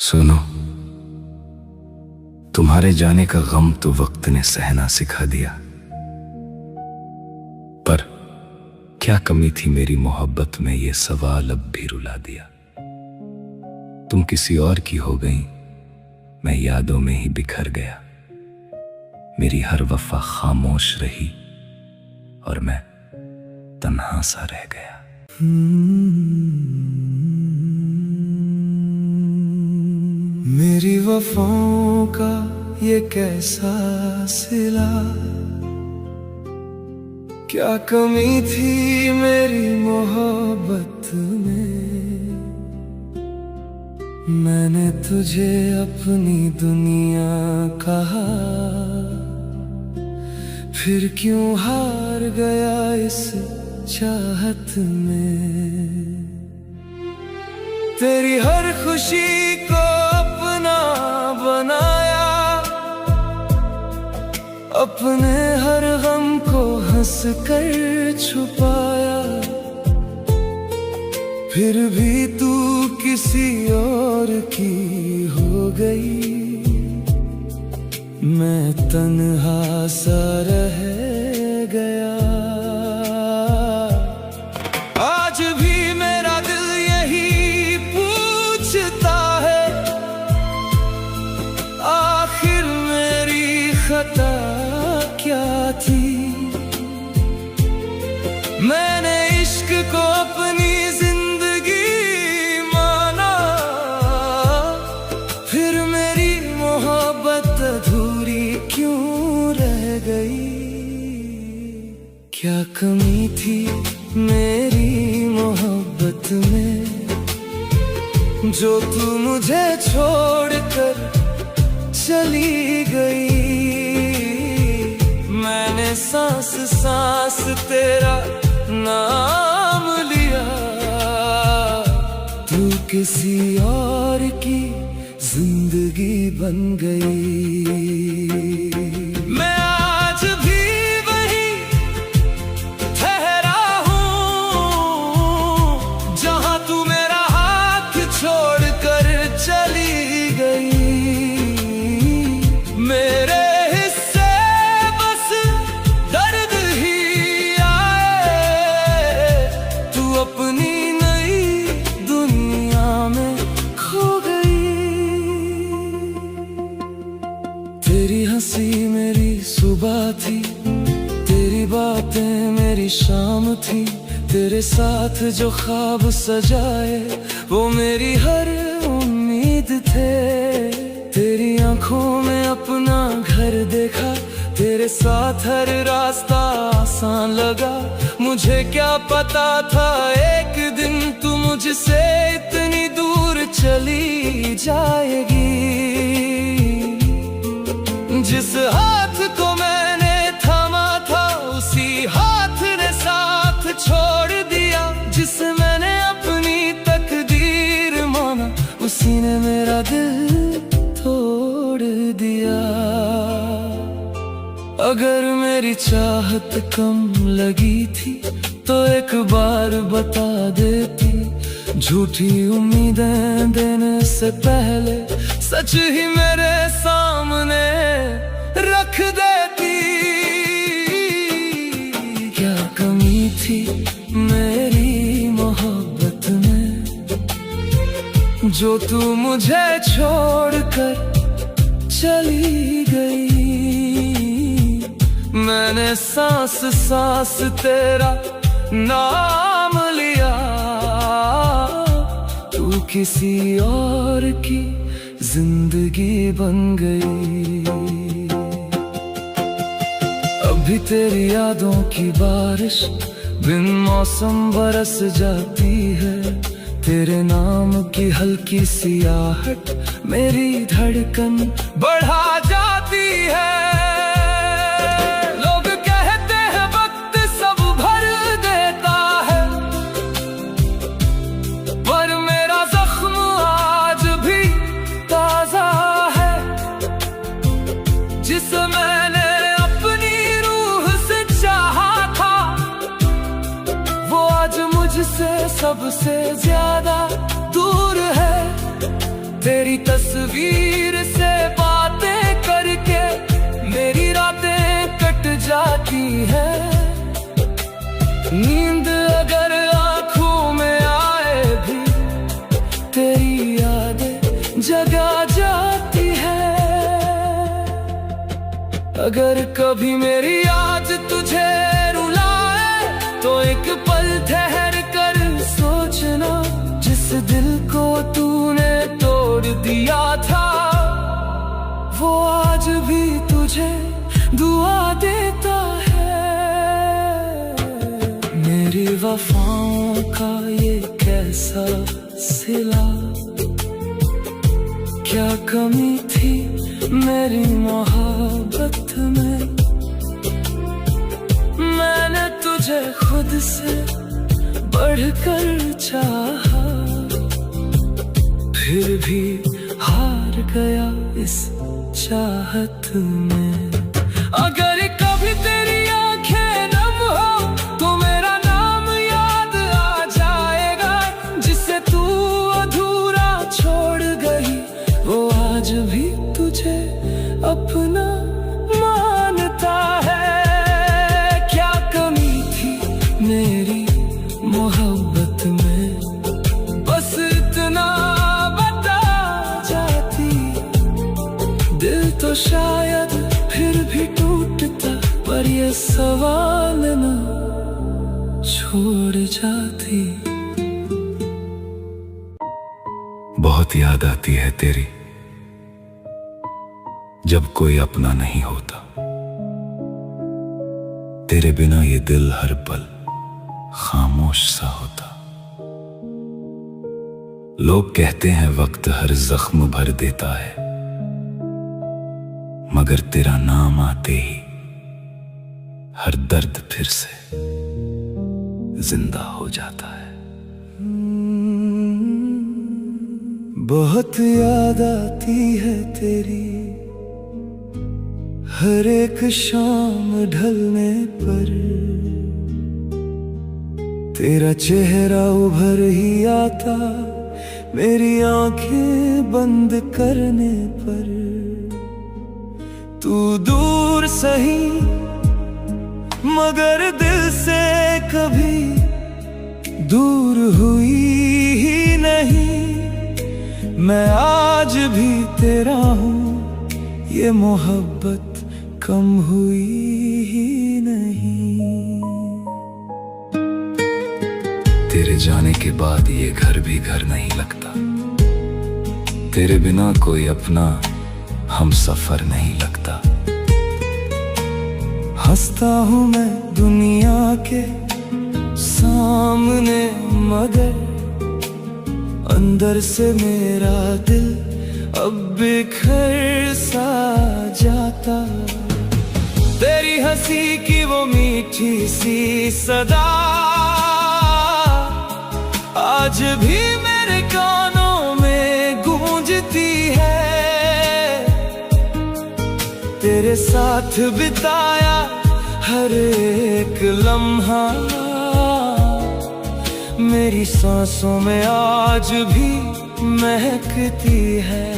सुनो, तुम्हारे जाने का गम तो वक्त ने सहना सिखा दिया, पर क्या कमी थी मेरी मोहब्बत में, ये सवाल अब भी रुला दिया। तुम किसी और की हो गई, मैं यादों में ही बिखर गया। मेरी हर वफा खामोश रही और मैं तन्हा सा रह गया। मेरी वफाओं का ये कैसा सिला, क्या कमी थी मेरी मोहब्बत में। मैंने तुझे अपनी दुनिया कहा, फिर क्यों हार गया इस चाहत में। तेरी हर खुशी को अपना बनाया, अपने हर गम को हंस कर छुपाया। फिर भी तू किसी और की हो गई, मैं तन्हा सा रह गया। आज भी मेरा दिल यही पूछता है, आखिर मेरी खता क्या थी। मैंने इश्क को अपनी जिंदगी माना, फिर मेरी मोहब्बत अधूरी क्यों रह गई। क्या कमी थी मेरी मोहब्बत में, जो तू मुझे छोड़कर चली गई। मैंने सांस सांस तेरा नाम लिया, तू किसी और की जिंदगी बन गई। मैं आज भी वही ठहरा हूँ, जहाँ तू मेरा हाथ छोड़कर चली गई। मेरे हिस्से बस दर्द ही आए, तू अपनी नई दुनिया में खो गई। तेरी हंसी मेरी सुबह थी, तेरी बातें मेरी शाम थी। तेरे साथ जो ख्वाब सजाए वो मेरी हर उम्मीद थे। तेरी आंखों में अपना घर देखा, तेरे साथ हर रास्ता आसान लगा। मुझे क्या पता था एक दिन तू मुझसे इतनी दूर चली जाएगी। जिस हाथ को मैंने थामा था, उसी हाथ ने साथ छोड़ दिया। जिसे मैंने अपनी तकदीर माना, उसी ने मेरा दिल तोड़ दिया। अगर मेरी चाहत कम लगी थी तो एक बार बता देती, झूठी उम्मीदें देने से पहले सच ही मेरे सामने रख देती। क्या कमी थी मेरी मोहब्बत में, जो तू मुझे छोड़कर चली गई। मैंने सांस सांस तेरा नाम लिया, तू किसी और की जिंदगी बन गई। अभी तेरी यादों की बारिश बिन मौसम बरस जाती है। तेरे नाम की हल्की सी आहट मेरी धड़कन बढ़ा जाती है। लोग कहते हैं वक्त सब भर देता है, पर मेरा जख्म आज भी ताजा है। जिस मैंने अपनी रूह से चाहा था, वो आज मुझसे सबसे ज्यादा दूर है। तेरी तस्वीर से बातें करके मेरी रातें कट जाती है। नींद अगर आंखों में आए भी तेरी यादें जगा जाती है। अगर कभी मेरी याद तुझे रुलाए तो एक पल ठहर कर सोचना, जिस दिल को तूने तोड़ दिया था वो आज भी तुझे दुआ देता है। मेरी वफाओं का ये कैसा सिला, क्या कमी थी मेरी मोहब्बत में। मैंने तुझे खुद से बढ़कर चाहा, फिर भी हार गया इस चाहत में। अगर कभी तेरी आंखें नम हो तो मेरा नाम याद आ जाएगा। जिसे तू अधूरा छोड़ गई वो आज भी तुझे अपना मानता है। क्या कमी थी मेरी मोहब्बत में, बस इतना बता जाती। दिल तो शायद फिर भी टूटता, पर ये सवाल न छोड़ जाती। बहुत याद आती है तेरी जब कोई अपना नहीं होता। तेरे बिना ये दिल हर पल खामोश सा होता। लोग कहते हैं वक्त हर जख्म भर देता है, मगर तेरा नाम आते ही हर दर्द फिर से जिंदा हो जाता है। बहुत याद आती है तेरी हर एक शाम ढलने पर। तेरा चेहरा उभर ही आता मेरी आंखें बंद करने पर। तू दूर सही मगर दिल से कभी दूर हुई ही नहीं। मैं आज भी तेरा हूँ, ये मोहब्बत कम हुई ही नहीं। तेरे जाने के बाद ये घर भी घर नहीं लगता। तेरे बिना कोई अपना हम सफर नहीं लगता। हंसता हूँ मैं दुनिया के सामने मगर अंदर से मेरा दिल अब बिखर सा जाता। तेरी हंसी की वो मीठी सी सदा आज भी मेरे कानों में गूंजती है। तेरे साथ बिताया हर एक लम्हा मेरी सांसों में आज भी महकती है।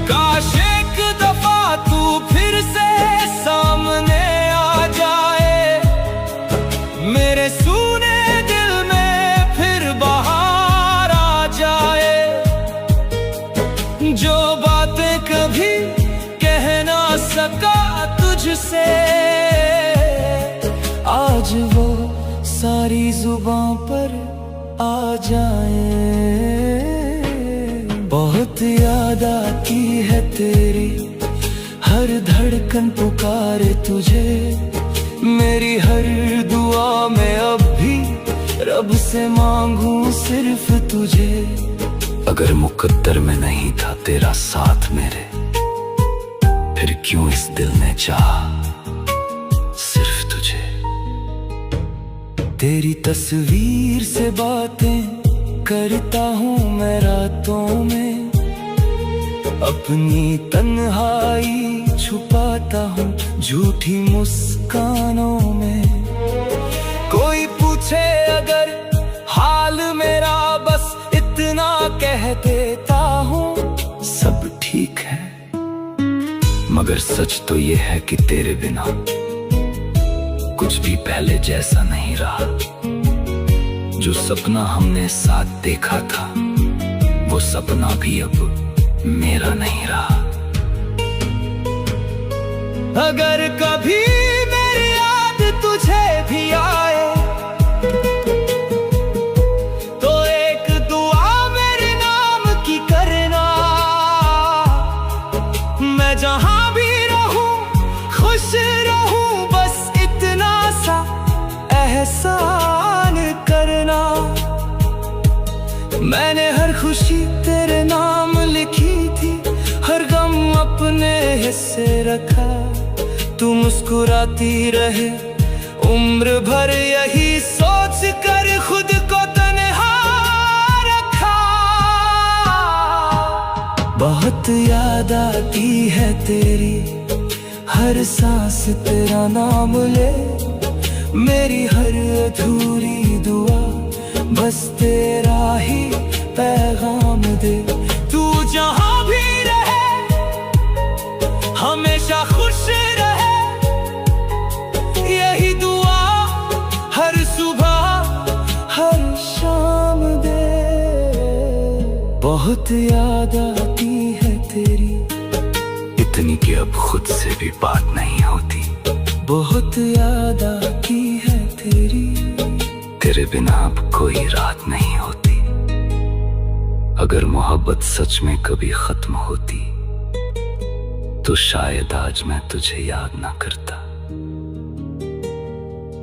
काश एक दफा तू फिर से सामने आ जाए, मेरे सूने दिल में फिर बाहर आ जाए। जो बातें कभी कह ना सका तुझसे आज वो सारी जुबां पर आ जाए। बहुत याद आती है तेरी हर धड़कन पुकारे तुझे। मेरी हर दुआ में अब भी रब से मांगूं सिर्फ तुझे। अगर मुकद्दर में नहीं था तेरा साथ मेरे, फिर क्यों इस दिल ने चाहा सिर्फ तुझे। तेरी तस्वीर से बातें करता हूँ मैं रातों में, अपनी तन्हाई छुपाता हूँ झूठी मुस्कानों में। कोई पूछे अगर हाल मेरा, बस इतना कह देता हूँ। सब ठीक है, मगर सच तो ये है कि तेरे बिना कुछ भी पहले जैसा नहीं रहा। जो सपना हमने साथ देखा था, वो सपना भी अब मेरा नहीं रहा। अगर कभी मेरी याद तुझे भी आए, तो एक दुआ मेरे नाम की करना। मैं जहां भी रहूं खुश रहूं, बस इतना सा एहसान करना। मैंने हर खुशी तेरे नाम लिखी थी, हर गम अपने हिस्से रखा। तू मुस्कुराती रहे उम्र भर, यही सोच कर खुद को तन्हा रखा। बहुत याद आती है तेरी, हर सांस तेरा नाम ले। मेरी हर अधूरी दुआ बस तेरा ही पैगाम दे। तू जहां भी रहे हमेशा खुश रहे, यही दुआ हर सुबह हर शाम दे। बहुत याद आती है तेरी, इतनी कि अब खुद से भी बात नहीं होती। बहुत याद आती है तेरी, तेरे बिना अब कोई रात नहीं होती। अगर मोहब्बत सच में कभी खत्म होती, तो शायद आज मैं तुझे याद ना करता।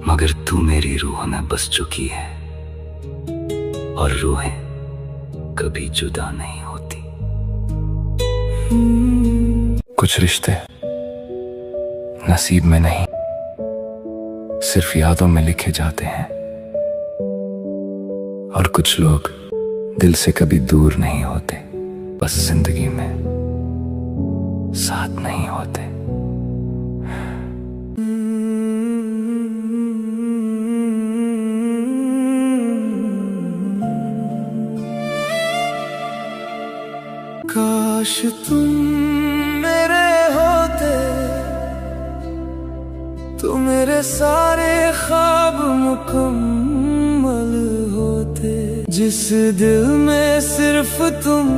मगर तू मेरी रूह में बस चुकी है, और रूहें कभी जुदा नहीं होती। कुछ रिश्ते नसीब में नहीं, सिर्फ यादों में लिखे जाते हैं। और कुछ लोग दिल से कभी दूर नहीं होते, बस जिंदगी में साथ नहीं होते। काश तुम मेरे होते, तो मेरे सारे ख्वाब मुकम्मल होते। जिस दिल में सिर्फ तुम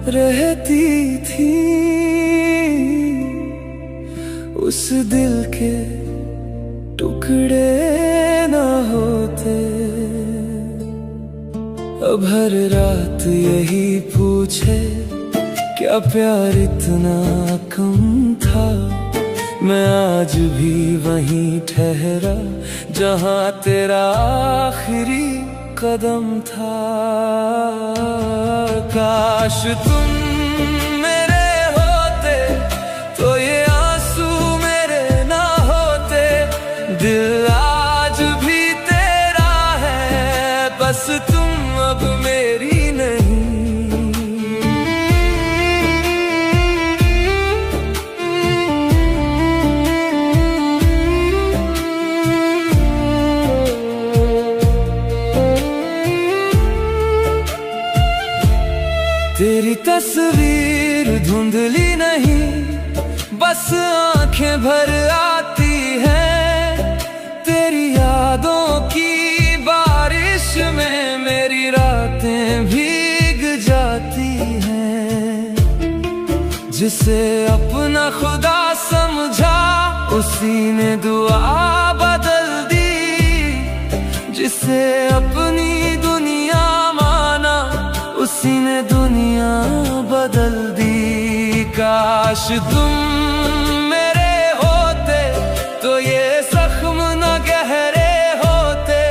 रहती थी, उस दिल के टुकड़े ना होते। अब हर रात यही पूछे, क्या प्यार इतना कम था। मैं आज भी वहीं ठहरा, जहां तेरा आखिरी कदम था। काश तुम मेरे होते, तो ये आंसू मेरे ना होते। दिल आज भी तेरा है, बस तुम अब मेरी नहीं। तेरी तस्वीर धुंधली नहीं, बस आंखें भर आती है। तेरी यादों की बारिश में मेरी रातें भीग जाती हैं। जिसे अपना खुदा समझा, उसी ने दुआ बदल दी। जिसे अपनी दुनिया माना, उसी ने दुनिया बदल दी। काश तुम मेरे होते, तो ये जख्म न गहरे होते।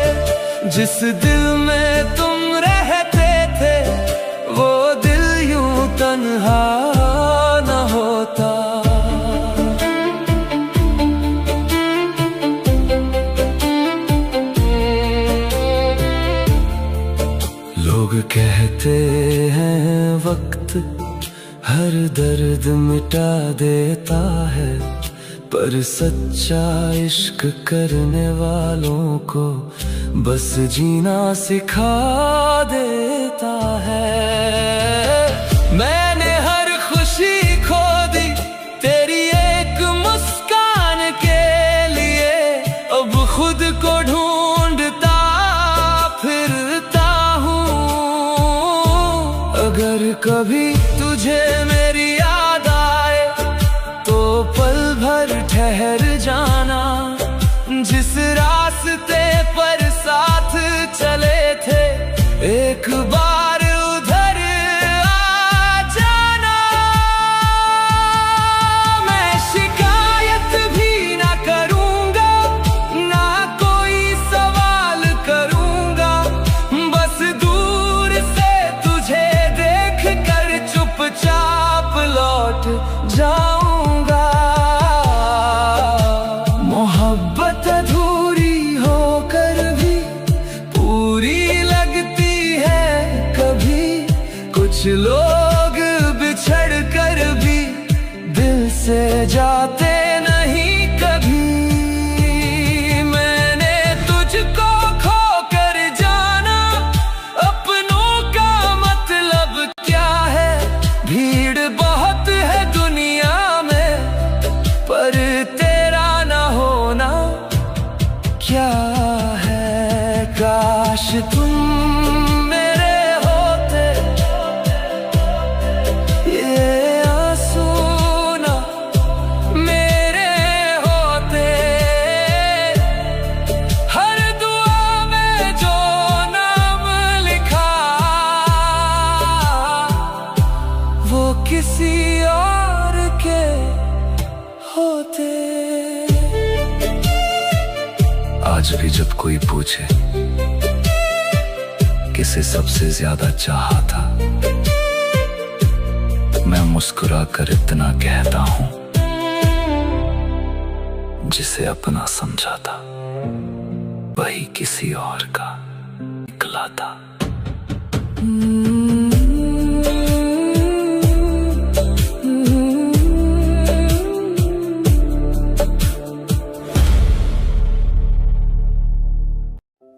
जिस दिल में तुम रहते थे, वो दिल यूं तन्हा न होता। लोग कहते हैं वक्त हर दर्द मिटा देता है, पर सच्चा इश्क करने वालों को बस जीना सिखा देता है। अगर कभी तुझे मेरी याद आए तो पल भर ठहर जाना। जिस रास्ते पर साथ चले थे एक बार उधर आ जाना। मैं शिकायत भी ना करूंगा, ना कोई सवाल करूंगा, बस दूर से तुझे देख कर चुपचाप लौट जाऊंगा। मोहब्बत अधूरी होकर भी पूरी लगती है कभी। कुछ लोग बिछड़ कर भी दिल से जाते नहीं कभी। मैंने तुझको खो कर जाना, अपनों का मतलब क्या है। भीड़ बहुत है दुनिया में पर तेरा ना होना क्या है। काश तुम मेरे होते, ये आंसू ना मेरे होते। हर दुआ में जो नाम लिखा वो किसी और के होते। आज भी जब कोई पूछे किसे सबसे ज्यादा चाहा था, मैं मुस्कुरा कर इतना कहता हूं, जिसे अपना समझा था वही किसी और का निकला था।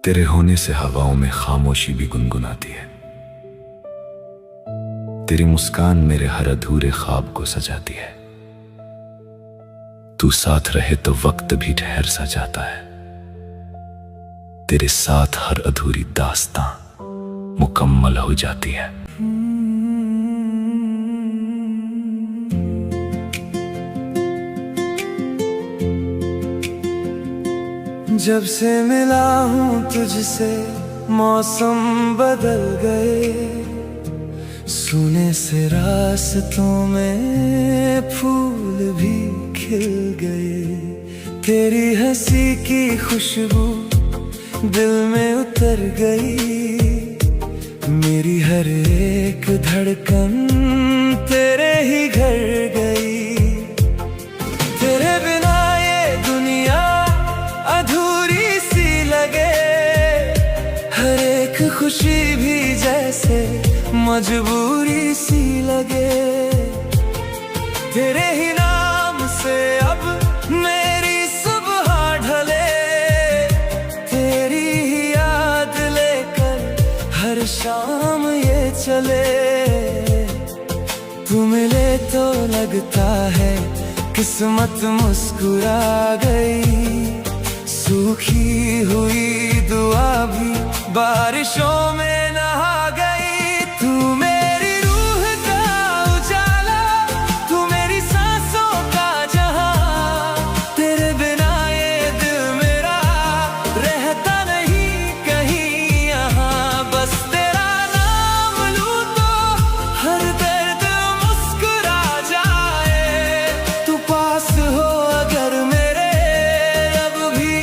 तेरे होने से हवाओं में खामोशी भी गुनगुनाती है। तेरी मुस्कान मेरे हर अधूरे ख्वाब को सजाती है। तू साथ रहे तो वक्त भी ठहर सा जाता है। तेरे साथ हर अधूरी दास्तां मुकम्मल हो जाती है। जब से मिला हूँ तुझसे मौसम बदल गए। सूने से रास्तों में फूल भी खिल गए। तेरी हंसी की खुशबू दिल में उतर गई। मेरी हर एक धड़कन तेरे ही घर गई। तेरे बिना ये दुनिया अधूरी सी लगे। हर एक खुशी भी जैसे मजबूरी सी लगे। तेरे ही नाम से अब मेरी सुबह ढले। तेरी ही याद लेकर हर शाम ये चले। तू मिले तो लगता है किस्मत मुस्कुरा गई। सूखी हुई दुआ भी बारिशों में नहा गई। तू मेरी रूह का उजाला, तू मेरी सांसों का जहां। तेरे बिना ये दिल मेरा रहता नहीं कहीं यहाँ। बस तेरा नाम लूं तो हर दर्द मुस्कुरा जाए। तू पास हो अगर मेरे अब भी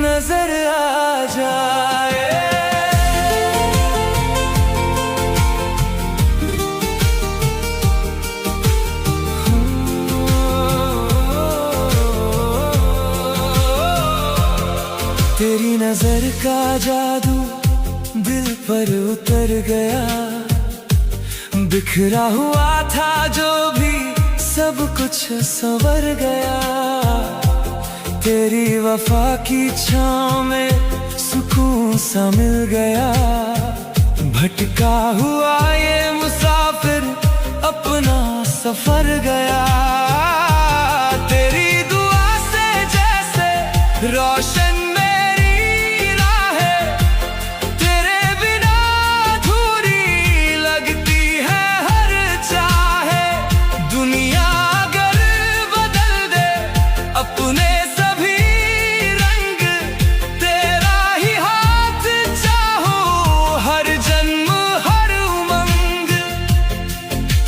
नजर आ जाए। तेरी नजर का जादू दिल पर उतर गया। बिखरा हुआ था जो भी सब कुछ संवर गया। तेरी वफा की छाँव में सुकून सा मिल गया। भटका हुआ ये मुसाफिर अपना सफर गया। तेरी दुआ से जैसे रोशन मेरी राहें। तेरे बिना अधूरी लगती है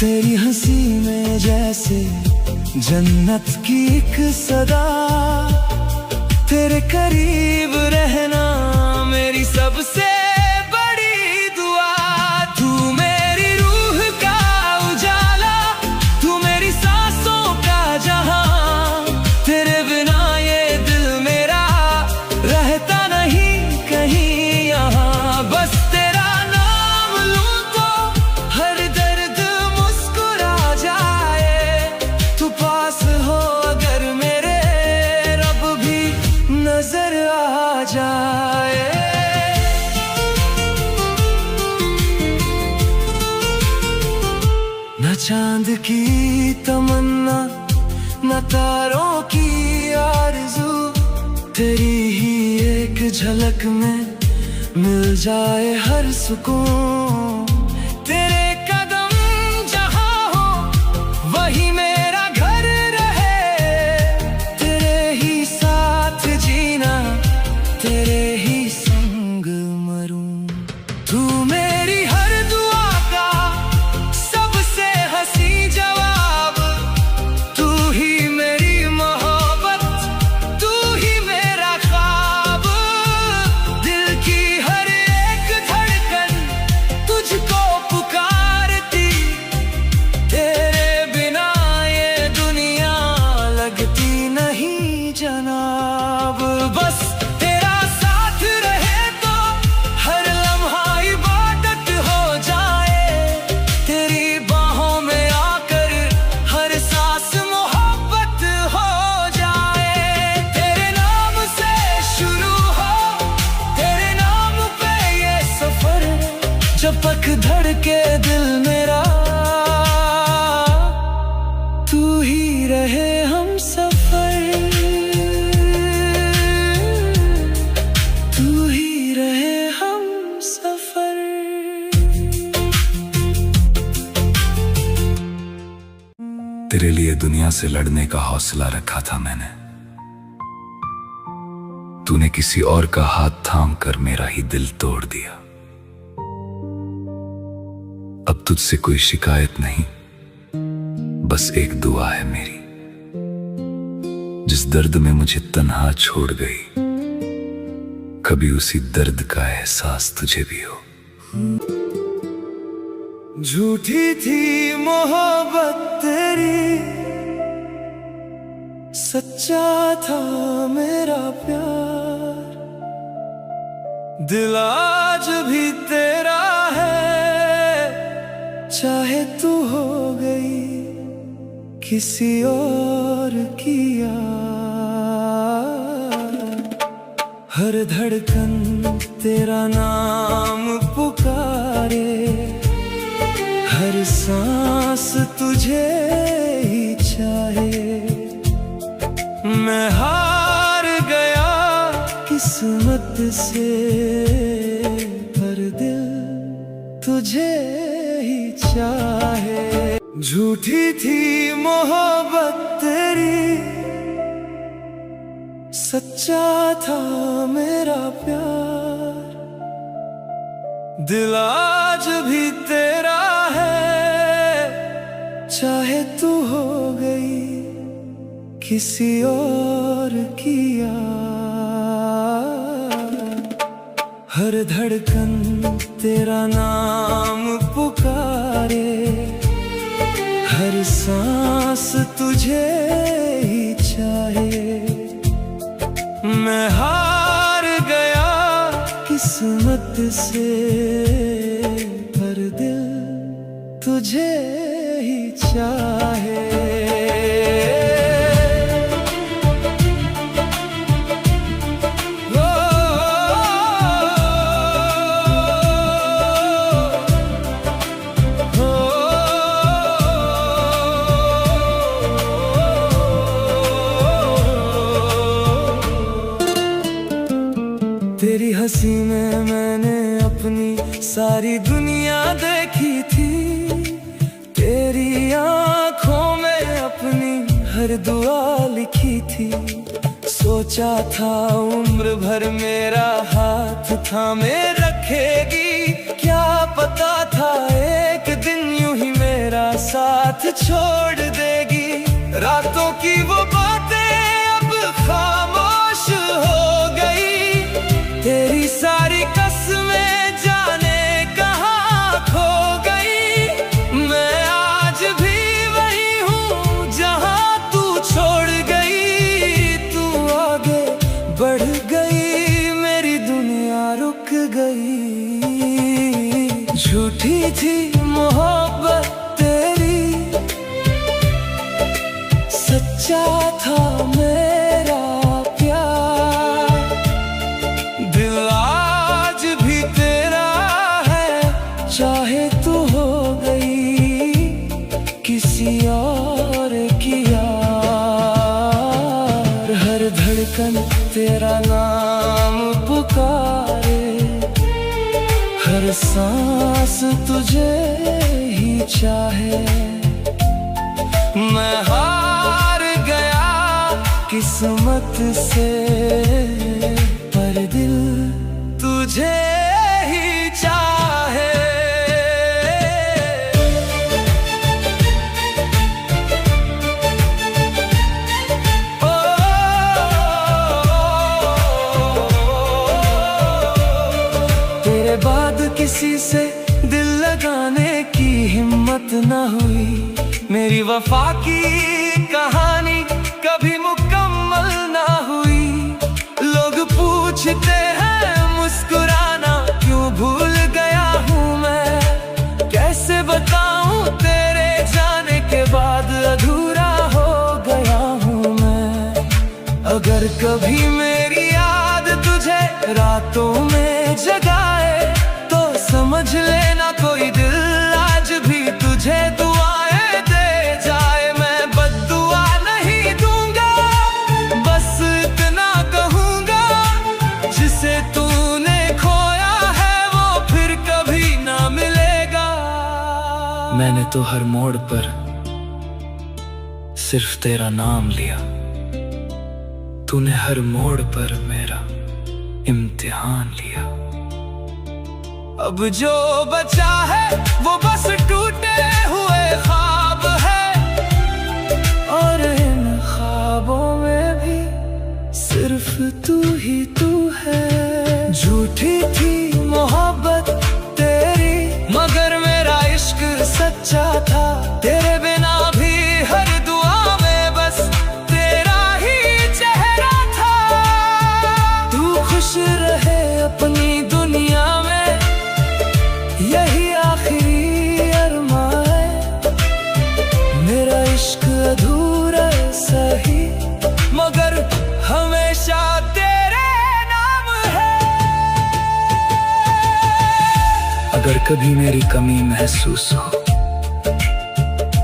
तेरी हंसी में जैसे जन्नत की एक सदा, तेरे करीब रहना मेरी सबसे बड़ी दुआ। तू मेरी रूह का उजाला, तू मेरी सांसों का जहां, तेरे बिना ये दिल मेरा रहता नहीं कहीं यहाँ। बस तेरा नाम लूं तो हर दर्द मुस्कुरा जाए, तू पास हो अगर मेरे रब भी नजर आ जाए। न चांद की तमन्ना, न तारों की आरज़ू, तेरी ही एक झलक में मिल जाए हर सुकून। तेरे कदम जहाँ हो वही मेरा घर रहे, तेरे ही साथ जीना, तेरे ही संग मरूं। तू मेरी हर दुआ का सबसे हंसी जवाब, तू ही मेरी मोहब्बत, तू ही मेरा ख्वाब। दिल की हर एक धड़कन तुझको पुकारती, तेरे बिना ये दुनिया लगती नहीं जनाब। बस तेरा साथ रहे तो हर लम्हा इबादत हो जाए, तेरी बाहों में आकर हर सांस मोहब्बत हो जाए। तेरे नाम से शुरू हो, तेरे नाम पे ये सफर, जब तक धड़के दिल मेरा, तू ही रहे हम सफर, तू ही रहे हम सफर। तेरे लिए दुनिया से लड़ने का हौसला रखा था मैंने, तूने किसी और का हाथ थाम कर मेरा ही दिल तोड़ दिया। अब तुझसे कोई शिकायत नहीं, बस एक दुआ है मेरी, जिस दर्द में मुझे तन्हा छोड़ गई, कभी उसी दर्द का एहसास तुझे भी हो। झूठी थी मोहब्बत तेरी, सच्चा था मेरा प्यार। दिल आज भी तेरा है, चाहे तू हो गई किसी और की यार। हर धड़कन तेरा नाम पुकारे, हर सांस तुझे ही चाहे। मैं हार गया किस्मत से, पर दिल तुझे ही चाहे। झूठी थी मोहब्बत तेरी, सच्चा था मेरा प्यार। दिल आज भी तेरा है, चाहे तू हो गई किसी और की यार। हर धड़कन तेरा नाम पुकारे, हर सांस तुझे ही चाहे। मैं हार गया किस्मत से, पर दिल तुझे ही चाहे। तेरी हंसी में मैंने अपनी सारी दुनिया देखी थी, तेरी आंखों में अपनी हर दुआ लिखी थी। सोचा था उम्र भर मेरा हाथ थामे रखेगी, क्या पता था एक दिन यूं ही मेरा साथ साथ छोड़ देगी। रातों की वो बातें अब खामोश हो गई। तेरी सारी कसमें जाने कहाँ खो गई। मैं आज भी वही हूँ जहाँ तू छोड़ गई। तू आगे बढ़ गई, मेरी दुनिया रुक गई। झूठी थी मोहब्बत तेरी, सच्चा था मेरा प्यार। दिल आज भी तेरा है, चाहे तू हो गई किसी और की यार। हर धड़कन तेरा नाम पुकारे, हर सांस तुझे ही चाहे। मैं हार गया किस्मत से, पर दिल तुझे ही चाहे। तेरे बाद किसी से दिल लगाने की हिम्मत न हुई। मेरी वफा की कहानी कभी मुकम्मल ना हुई। लोग पूछते हैं मुस्कुराना क्यों भूल गया हूँ मैं। कैसे बताऊँ तेरे जाने के बाद अधूरा हो गया हूँ मैं। अगर कभी मेरी याद तुझे रातों में जगाए, तो समझ लेना कोई दिल आज भी तुझे दुआएं दे जाए। मैं बद्दुआ नहीं दूंगा, बस इतना कहूंगा, जिसे तूने खोया है वो फिर कभी ना मिलेगा। मैंने तो हर मोड़ पर सिर्फ तेरा नाम लिया। तूने हर मोड़ पर मेरा इम्तिहान लिया। अब जो बचा है वो बस टूटे हुए ख्वाब है, और इन ख्वाबों में भी सिर्फ तू ही तू है। झूठी थी मोहब्बत तेरी, मगर मेरा इश्क सच्चा था। तेरे बिना भी हर दुआ में बस तेरा ही चेहरा था। तू खुश रहे अपनी दुनिया में, यही आखिरी अरमान है। मेरा इश्क अधूरा सही, मगर हमेशा तेरे नाम है। अगर कभी मेरी कमी महसूस हो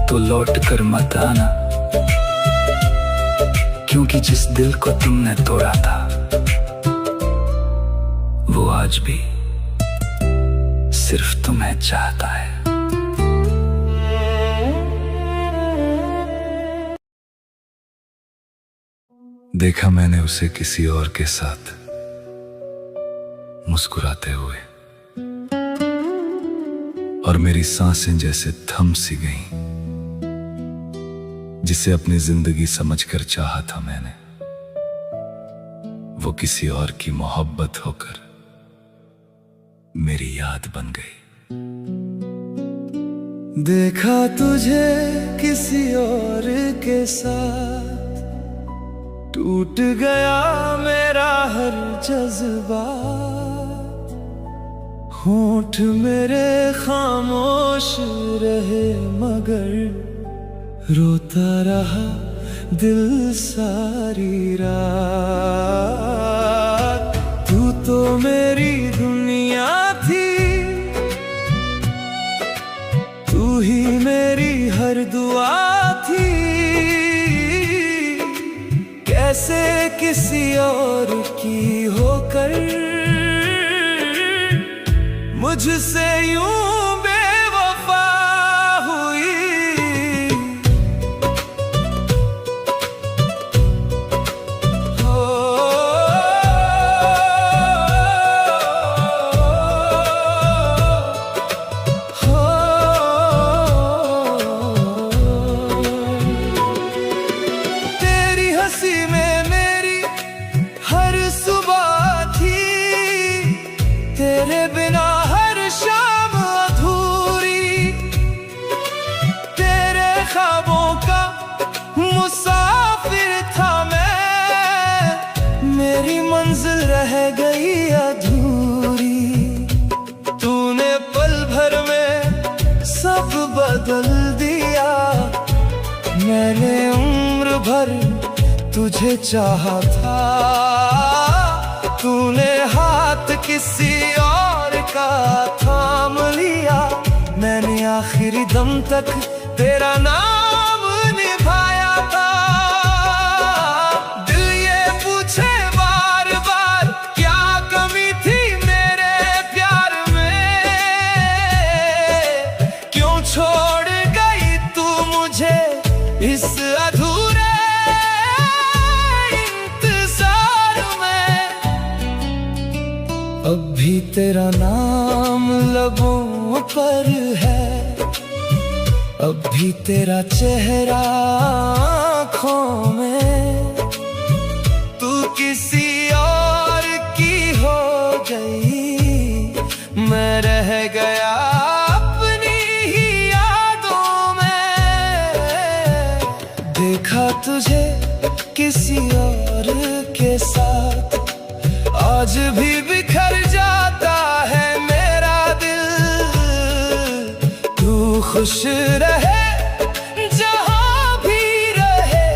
तो लौट कर मत आना, क्योंकि जिस दिल को तुमने तोड़ा था वो आज भी सिर्फ तुम्हें चाहता है। देखा मैंने उसे किसी और के साथ मुस्कुराते हुए, और मेरी सांसें जैसे थम सी गईं। जिसे अपनी जिंदगी समझकर चाहा था मैंने, वो किसी और की मोहब्बत होकर मेरी याद बन गई। देखा तुझे किसी और के साथ, टूट गया मेरा हर जज्बा। होंठ मेरे खामोश रहे, मगर रोता रहा दिल सारी रात। तू तो मेरी दुनिया थी, तू ही मेरी हर दुआ थी। कैसे किसी और की होकर मुझसे यूं बेवफा हुई। भर तुझे चाहा था, तूने हाथ किसी और का थाम लिया। मैंने आखिरी दम तक तेरा नाम निभाया था। दिल ये पूछे बार बार क्या कमी थी मेरे प्यार में, क्यों छोड़ गई तू मुझे इस अधूरे इंतजार में। अब भी तेरा नाम लबों पर है, अब भी तेरा चेहरा आँखों में। तू किसी और की हो गई, मैं रह गया अपनी ही यादों में। देखा तुझे किसी और के साथ, आज भी बिखर जाता है मेरा दिल। तू खुश रहे जहां भी रहे,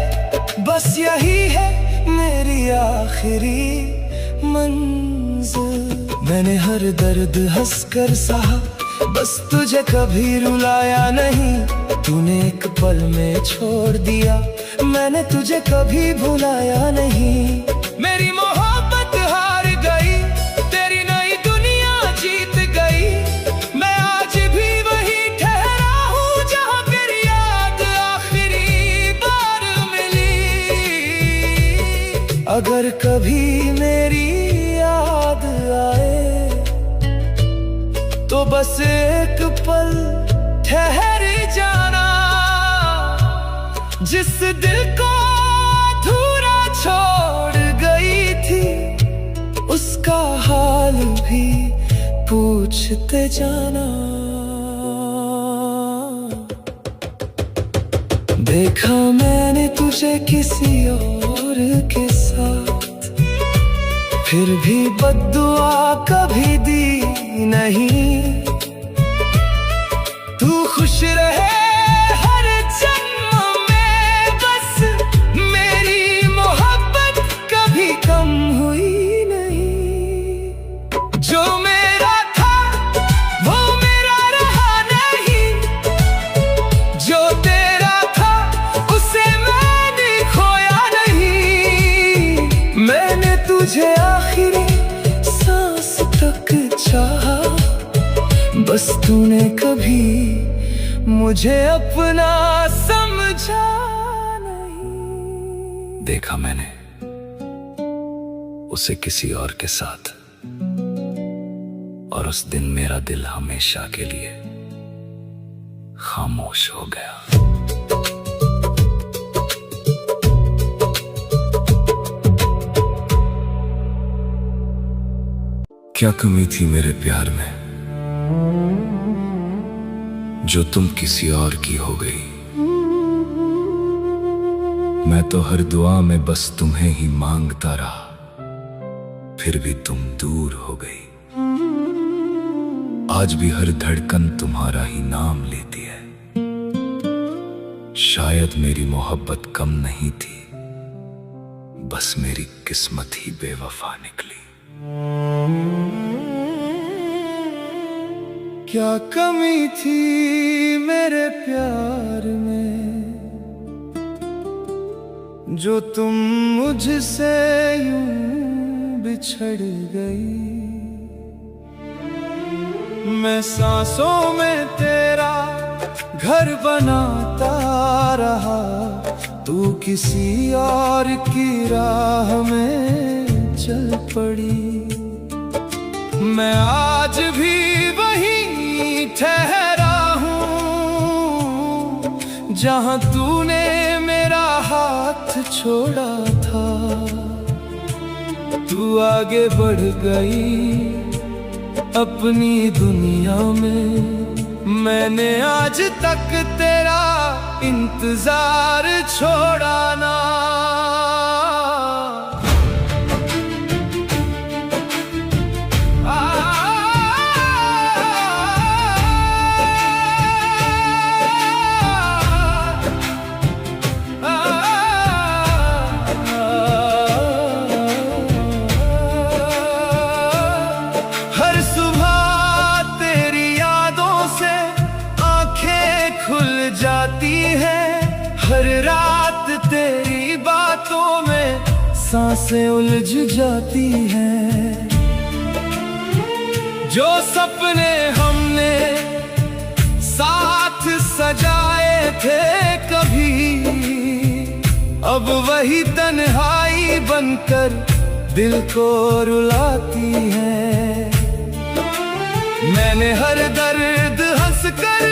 बस यही है मेरी आखिरी मंजिल। मैंने हर दर्द हंसकर सहा, बस तुझे कभी रुलाया नहीं। तूने एक पल में छोड़ दिया, मैंने तुझे कभी भुलाया नहीं। मेरी मोहब्बत हार गई, तेरी नई दुनिया जीत गई। मैं आज भी वही ठहरा हूँ जहाँ तेरी याद आखिरी बार मिली। अगर कभी मेरी याद आए तो बस एक पल ठहर जाना। जिस दिल को अधूरा छोड़ गई थी, उसका हाल भी पूछते जाना। देखा मैंने तुझे किसी और के साथ, फिर भी बद्दुआ कभी दी नहीं। तू खुश रहे हर जन्म में, बस मेरी मोहब्बत कभी कम हुई नहीं। जो मेरा था वो मेरा रहा नहीं, जो तेरा था उसे मैंने खोया नहीं। मैंने तुझे आखिरी सांस तक चाहा, बस तूने कभी मुझे अपना समझा नहीं। देखा मैंने उसे किसी और के साथ, और उस दिन मेरा दिल हमेशा के लिए खामोश हो गया। क्या कमी थी मेरे प्यार में, जो तुम किसी और की हो गई। मैं तो हर दुआ में बस तुम्हें ही मांगता रहा, फिर भी तुम दूर हो गई। आज भी हर धड़कन तुम्हारा ही नाम लेती है। शायद मेरी मोहब्बत कम नहीं थी, बस मेरी किस्मत ही बेवफा निकली। क्या कमी थी मेरे प्यार में, जो तुम मुझसे यूं बिछड़ गई। मैं सांसों में तेरा घर बनाता रहा, तू किसी और की राह में चल पड़ी। मैं आज भी वही ठहरा हूँ जहाँ तूने मेरा हाथ छोड़ा था। तू आगे बढ़ गई अपनी दुनिया में, मैंने आज तक तेरा इंतजार छोड़ा ना। सांसें उलझ जाती हैं। जो सपने हमने साथ सजाए थे कभी, अब वही तन्हाई बनकर दिल को रुलाती है। मैंने हर दर्द हंसकर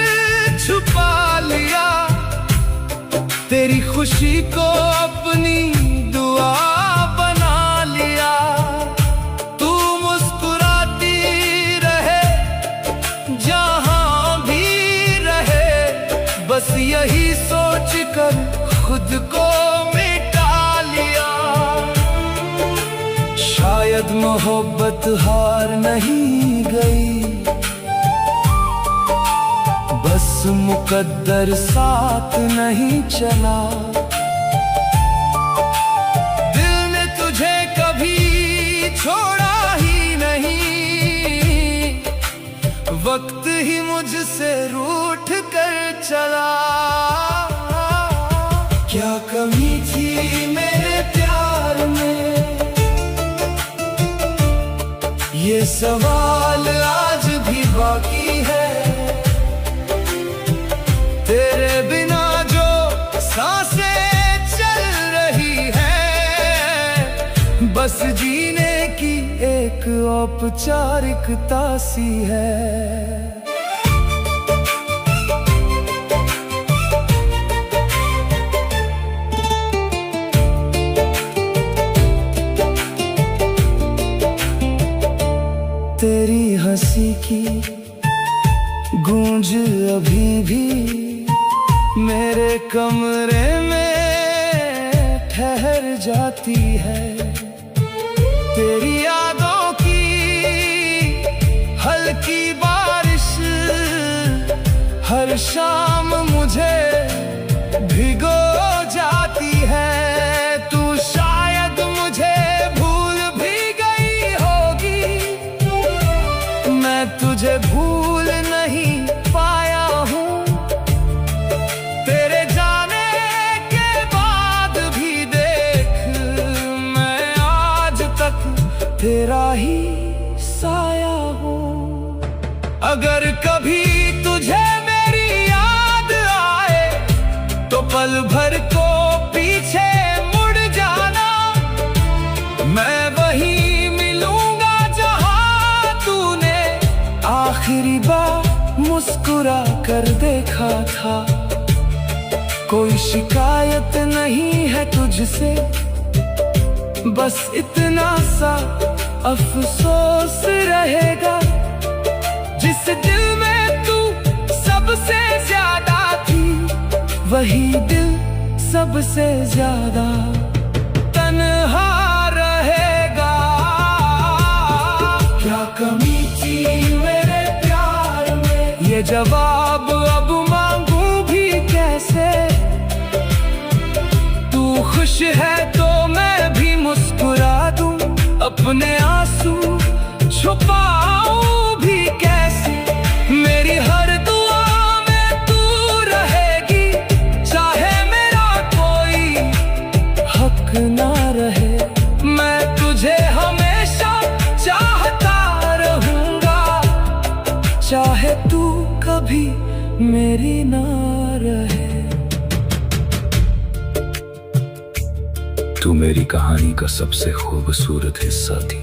छुपा लिया, तेरी खुशी को अपनी दुआ बना लिया। तू मुस्कुराती रहे जहां भी रहे, बस यही सोच कर खुद को मिटा लिया। शायद मोहब्बत हार नहीं गई, बस मुकद्दर साथ नहीं चला। दिल ने तुझे कभी छोड़ा ही नहीं, वक्त ही मुझसे रूठ कर चला। क्या कमी थी मेरे प्यार में, ये सवाल आज भी बाकी है। तेरे बिना जो सांसें चल रही है, बस जीने की एक औपचारिकता सी है। तेरी हंसी की गूंज अभी भी मेरे कमरे में ठहर जाती है। तेरी यादों की हल्की बारिश हर शाम मुझे भिगो जाती है। तू शायद मुझे भूल भी गई होगी, मैं तुझे भूल नहीं पाया हूँ। तेरे जाने के बाद भी देख, मैं आज तक तेरा ही साया हूँ। अगर कभी तुझे मेरी याद आए, तो पल भर को पीछे मुड़ जाना। मैं वहीं मिलूंगा जहां तूने आखिरी बार मुस्कुरा कर देखा था। कोई शिकायत नहीं है तुझसे, बस इतना सा अफसोस रहेगा। जिस दिल में तू सबसे ज्यादा थी, वही दिल सबसे ज्यादा तन्हा रहेगा। क्या कमी थी मेरे प्यार में, ये जवाब अब मांगू भी कैसे। तू खुश है तो मैं भी मुस्कुरा दूं, अपने आंसू छुपाऊं भी कैसे। मेरी हर दुआ में तू रहेगी, चाहे मेरा कोई हक ना रहे। मैं तुझे हमेशा चाहता रहूंगा, चाहे तू कभी मेरी ना रहे। तू मेरी कहानी का सबसे खूबसूरत हिस्सा थी,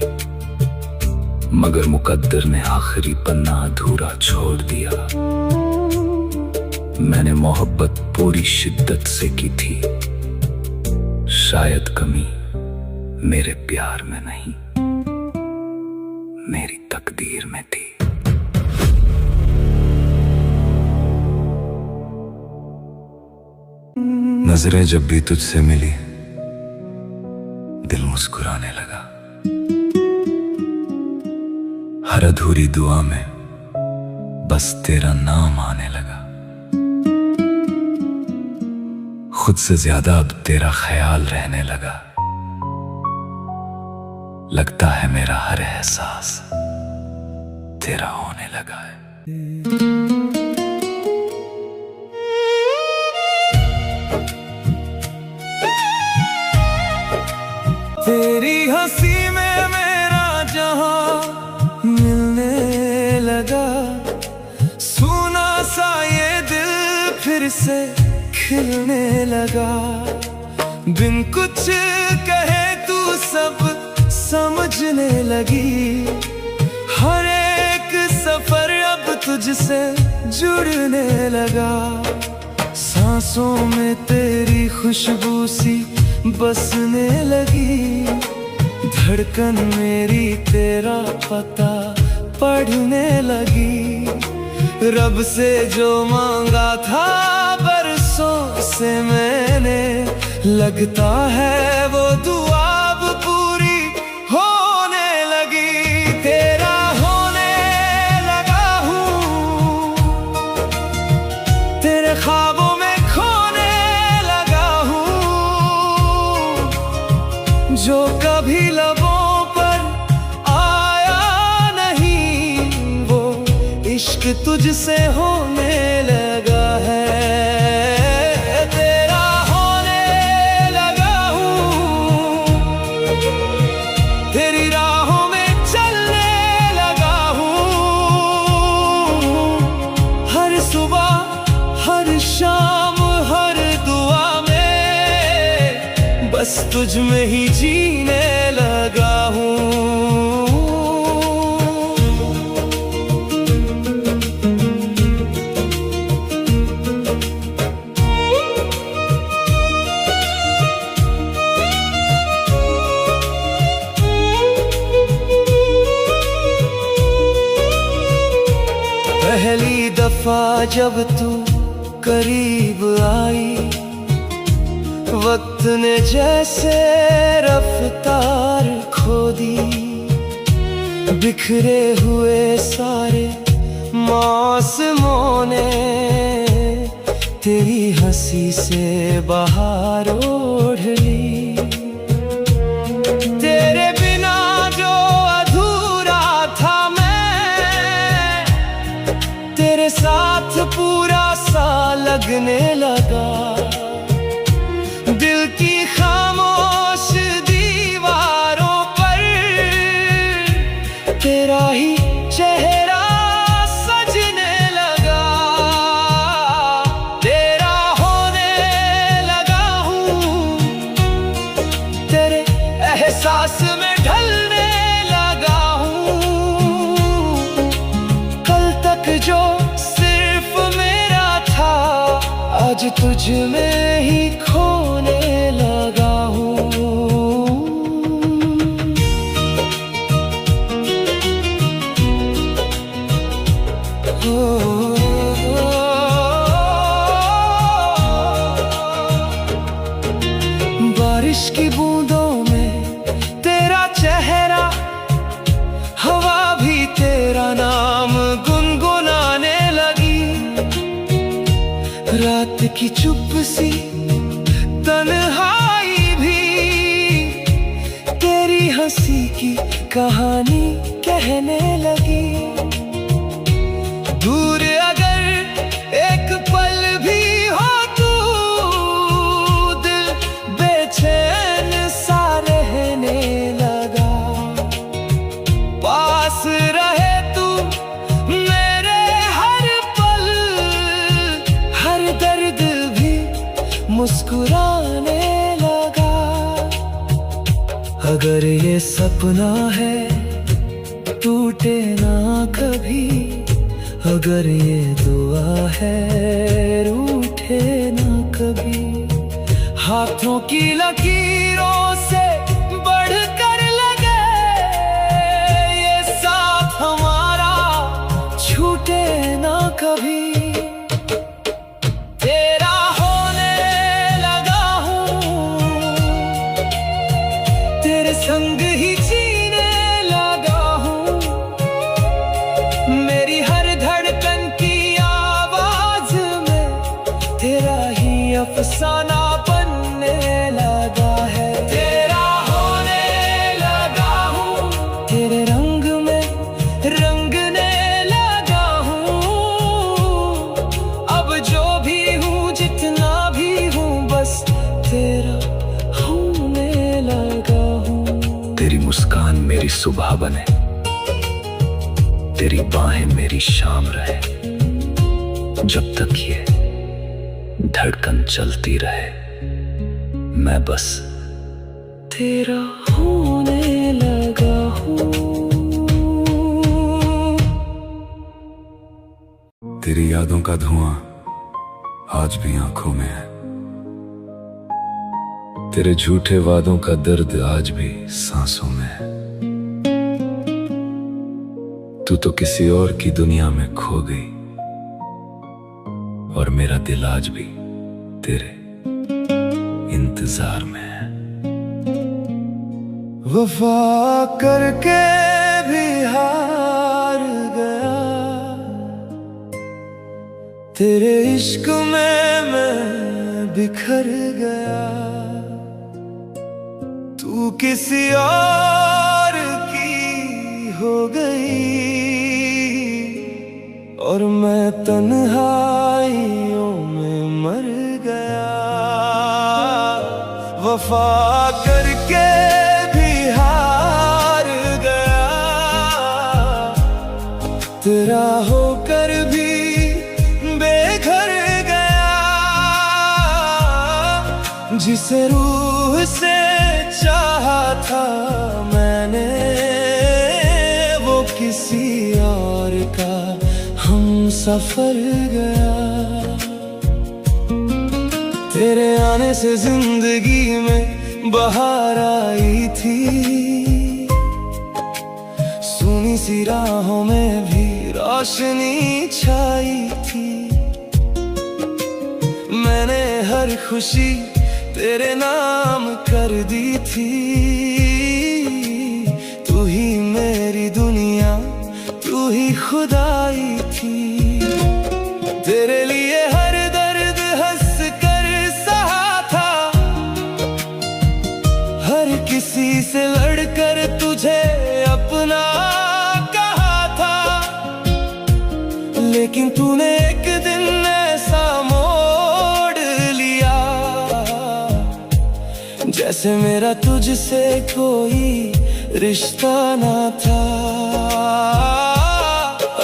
मगर मुकद्दर ने आखिरी पन्ना अधूरा छोड़ दिया। मैंने मोहब्बत पूरी शिद्दत से की थी, शायद कमी मेरे प्यार में नहीं, मेरी तकदीर में थी। नजरें जब भी तुझसे मिली, दिल मुस्कुराने लगा। हर अधूरी दुआ में बस तेरा नाम आने लगा। खुद से ज्यादा अब तेरा ख्याल रहने लगा। लगता है मेरा हर एहसास तेरा होने लगा है। तेरी हंसी में मेरा जहां मिलने लगा, सुना सा ये दिल फिर से खिलने लगा। बिन कुछ कहे तू सब समझने लगी, हर एक सफर अब तुझसे जुड़ने लगा। सांसों में तेरी खुशबू सी बसने लगी, धड़कन मेरी तेरा पता पढ़ने लगी। रब से जो मांगा था बरसों से मैंने, लगता है वो दुआ अब पूरी होने लगी। तेरा होने लगा हूँ, तेरे ख्वाबों में खोने लगा हूँ। जो कभी लबों पर आया नहीं, वो इश्क तुझसे होने लगा है। तेरा होने लगा हूँ, तेरी राहों में चलने लगा हूँ। हर सुबह हर शाम हर दुआ में बस तुझ में ही जीने लगा हूँ। पहली दफा जब तू करीब आई, वक्त ने जैसे रफ्तार खो दी। बिखरे हुए सारे मौसमों ने तेरी हंसी से बहार ओढ़ ली। तेरे बिना जो अधूरा था मैं, तेरे साथ पूरा सा लगने लगा। दिल की खामोश दीवारों पर तेरा ही चेहरा सजने लगा। तेरा होने लगा हूँ, तेरे एहसास में ढलने लगा हूँ। कल तक जो सिर्फ मेरा था, आज तुझ में ही खोने लगा हूँ। बारिश की बूंदों में तेरा चेहरा, हवा भी तेरा नाम गुनगुनाने लगी। रात की चुप सी तन्हाई भी तेरी हंसी की कहानी कहने लगी। दूर अगर एक पल भी हो तू, दिल बेचैन सा रहने लगा। पास रहे तू मेरे हर पल, हर दर्द भी मुस्कुराने लगा। अगर ये सपना है टूटे ना कभी, अगर ये दुआ है रूठे ना कभी। हाथों की लकीरों से बढ़कर लगे ये साथ हमारा, छूटे ना कभी। तेरा होने लगा हूँ, तेरे संग ही जीने लगा हूँ। मेरी हर धड़कन की आवाज में तेरा ही अफसाना बनने लगा है। तेरा होने लगा हूँ, तेरे रंग में रंगने लगा हूँ। अब जो भी हूँ जितना भी हूँ, बस तेरा होने लगा हूँ। मेरी सुबह बने, तेरी बाहें मेरी शाम रहे, जब तक ये धड़कन चलती रहे, मैं बस तेरा होने लगा हूँ। तेरी यादों का धुआं आज भी आंखों में है, तेरे झूठे वादों का दर्द आज भी सांसों में है। तू तो किसी और की दुनिया में खो गई, और मेरा दिल आज भी तेरे इंतजार में है। वफा करके भी हार गया, तेरे इश्क में मैं बिखर गया। तू किसी और की हो गई, और मैं तन्हाइयों में मर गया। वफा करके भी हार गया, तेरा होकर भी बेघर गया। जिसे रूह से चाहा था मैंने, वो किसी और का हम सफर गया। तेरे आने से जिंदगी में बहार आई थी, सुनी सी राहों में भी रोशनी छाई थी। मैंने हर खुशी तेरे नाम कर दी थी। तू ही मेरी दुनिया, तू ही खुदाई थी। तेरे लिए हर दर्द हंस कर सहा था, हर किसी से लड़कर तुझे अपना कहा था। लेकिन तूने एक दिन ऐसा मोड़ लिया, जैसे मेरा तुझसे कोई रिश्ता ना था।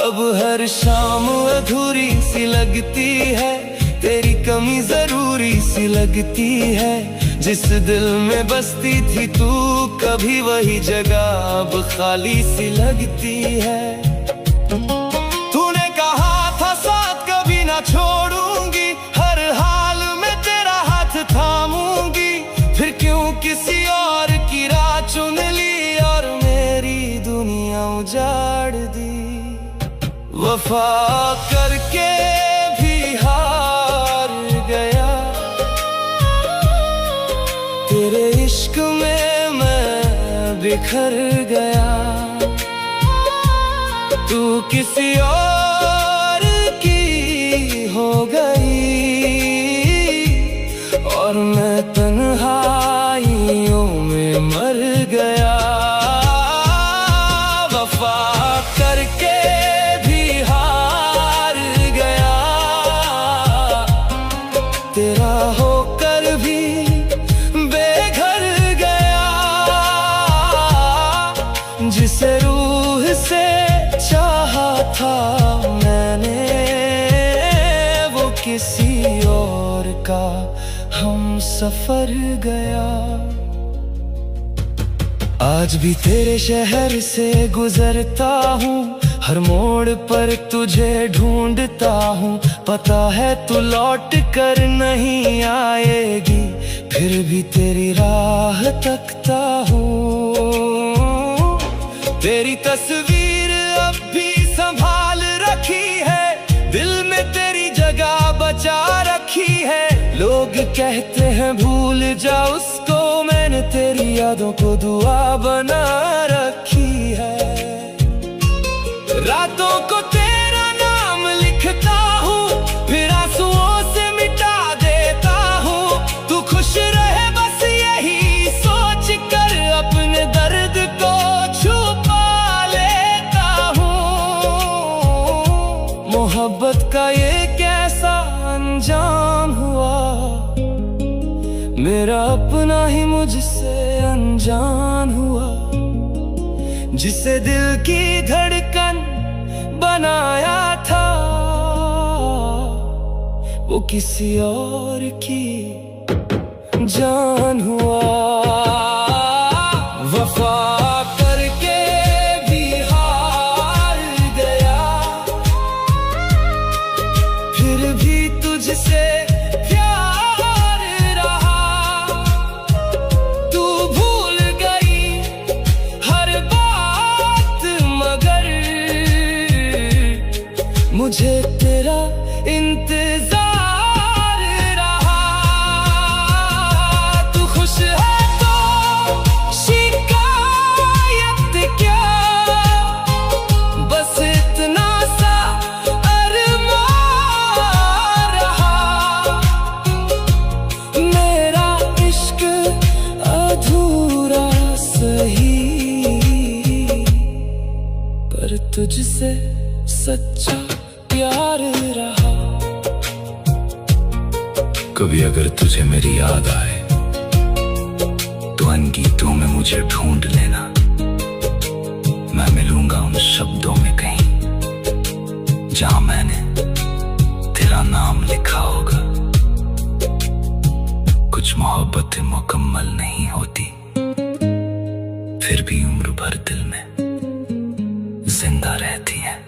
अब हर शाम अधूरी सी लगती है, तेरी कमी जरूरी सी लगती है। जिस दिल में बसती थी तू, कभी वही जगह अब खाली सी लगती है। तूने कहा था साथ कभी ना छोड़ूंगी, हर हाल में तेरा हाथ थामूंगी। फिर क्यों किसी और की राह चुन ली, और मेरी दुनिया उजाड़ दी। वफा करके भी हार गया, तेरे इश्क में मैं बिखर गया। तू किसी और की हो गई, और मैं तन्हाइयों में मर गया। वफा करके भी हार गया, तेरा होकर भी बेघर गया। जिसे रूह से चाहा था मैंने, वो किसी और का हम सफर गया। आज भी तेरे शहर से गुजरता हूँ, हर मोड़ पर तुझे ढूंढता हूँ। पता है तू लौट कर नहीं आएगी, फिर भी तेरी राह तकता हूँ। तेरी तस्वीर अब भी संभाल रखी है, दिल में तेरी जगह बचा रखी है। लोग कहते हैं भूल जा उसको, मैंने तेरी यादों को दुआ बना रखी है। रातों को तेरा नाम लिखता हूँ, फिर आंसुओं से मिटा देता हूँ। तू खुश रहे बस यही सोच कर, अपने दर्द को छुपा लेता हूँ। मोहब्बत का ये कैसा अंजाम हुआ, मेरा अपना ही मुझसे अनजान हुआ। जिसे दिल की धड़कन बनाया था, वो किसी और की जान हुआ। वफा करके भी हार गया, फिर भी तुझसे प्यार रहा। तू भूल गई हर बात, मगर मुझे तेरा इंतजार रहा। तू खुश है तो शिकायत क्या, बस इतना सा अरमान रहा। मेरा इश्क अधूरा सही, पर तुझसे सच्चा प्यार रहा। कभी अगर तुझे मेरी याद आए तो अनगीतों में मुझे ढूंढ लेना। मैं मिलूंगा उन शब्दों में कहीं जहां मैंने तेरा नाम लिखा होगा। कुछ मोहब्बतें मुकम्मल नहीं होती, फिर भी उम्र भर दिल में जिंदा रहती हैं।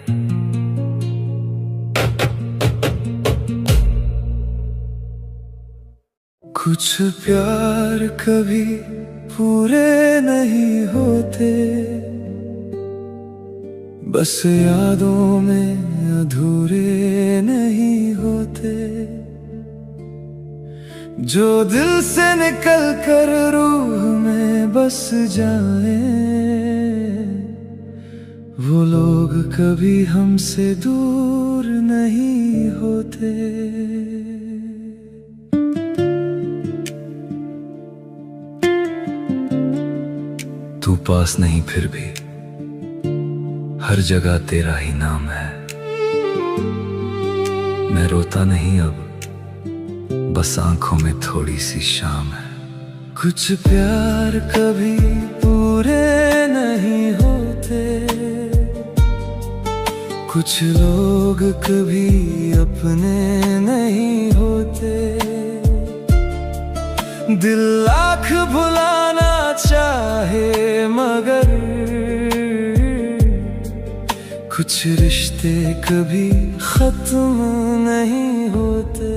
कुछ प्यार कभी पूरे नहीं होते, बस यादों में अधूरे नहीं होते। जो दिल से निकल कर रूह में बस जाए, वो लोग कभी हमसे दूर नहीं होते। तू पास नहीं फिर भी हर जगह तेरा ही नाम है। मैं रोता नहीं अब, बस आंखों में थोड़ी सी शाम है। कुछ प्यार कभी पूरे नहीं होते, कुछ लोग कभी अपने नहीं होते। दिल लाख भुलाना चाहे, मगर कुछ रिश्ते कभी खत्म नहीं होते।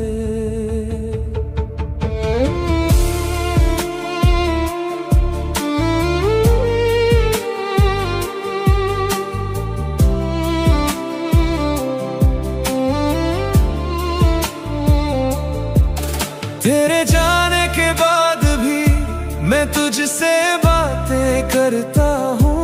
तेरे जाने के बाद भी मैं तुझसे बातें करता हूँ।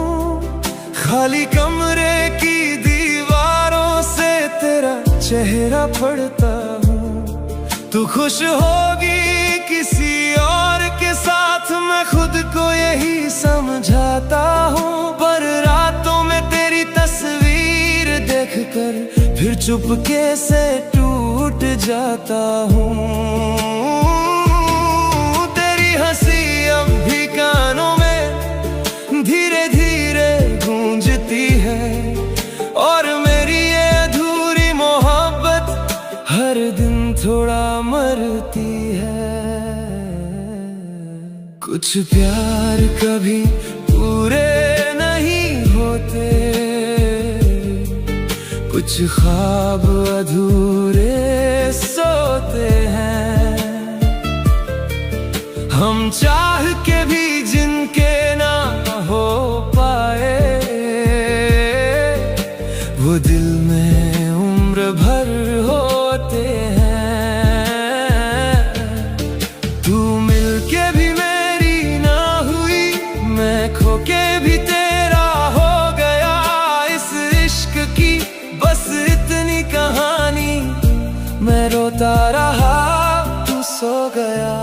खाली कमरे की दीवारों से तेरा चेहरा पढ़ता हूँ। तू खुश होगी किसी और के साथ, मैं खुद को यही समझाता हूँ। पर रातों में तेरी तस्वीर देखकर फिर चुपके से टूट जाता हूँ। तेरी हंसी अब भी कानों में धीरे धीरे गूंजती है, और मेरी ये अधूरी मोहब्बत हर दिन थोड़ा मरती है। कुछ प्यार कभी पूरे नहीं होते, कुछ ख्वाब अधूरे सोते हैं। हम चाह के भी जिनके ना हो पाए, वो दिल में उम्र भर होते हैं। तू मिलके भी मेरी ना हुई, मैं खो के भी तेरा हो गया। इस इश्क की बस इतनी कहानी, मैं रोता रहा तू सो गया।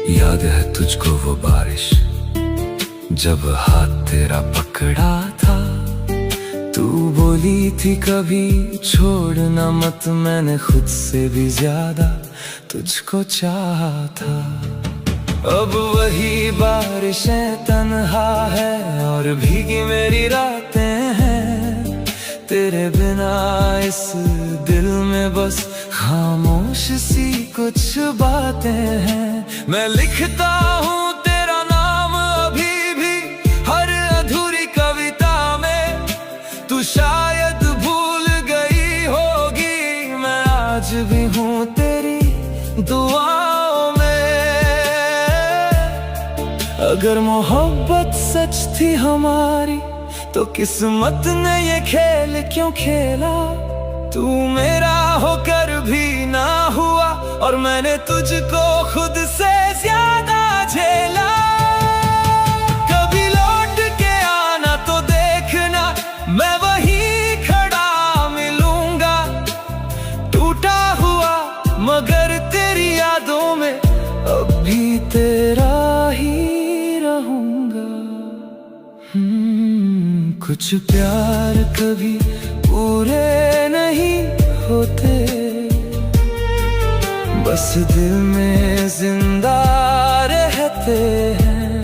याद है तुझको वो बारिश जब हाथ तेरा पकड़ा था। तू बोली थी कभी छोड़ना मत, मैंने खुद से भी ज्यादा तुझको चाहा था। अब वही बारिशें तन्हा है और भीगी मेरी रातें हैं। तेरे बिना इस दिल में बस खामोश सी कुछ बातें हैं। मैं लिखता हूँ तेरा नाम अभी भी हर अधूरी कविता में। तू शायद भूल गई होगी, मैं आज भी हूँ तेरी दुआओं में। अगर मोहब्बत सच थी हमारी तो किस्मत ने ये खेल क्यों खेला। तू मेरा होकर भी ना हुआ और मैंने तुझको खुद से ज्यादा झेला। कभी लौट के आना तो देखना, मैं वहीं खड़ा मिलूंगा। टूटा हुआ मगर तेरी यादों में अब भी तेरा ही रहूंगा। कुछ प्यार कभी पूरे नहीं होते, बस दिल में जिंदा रहते हैं।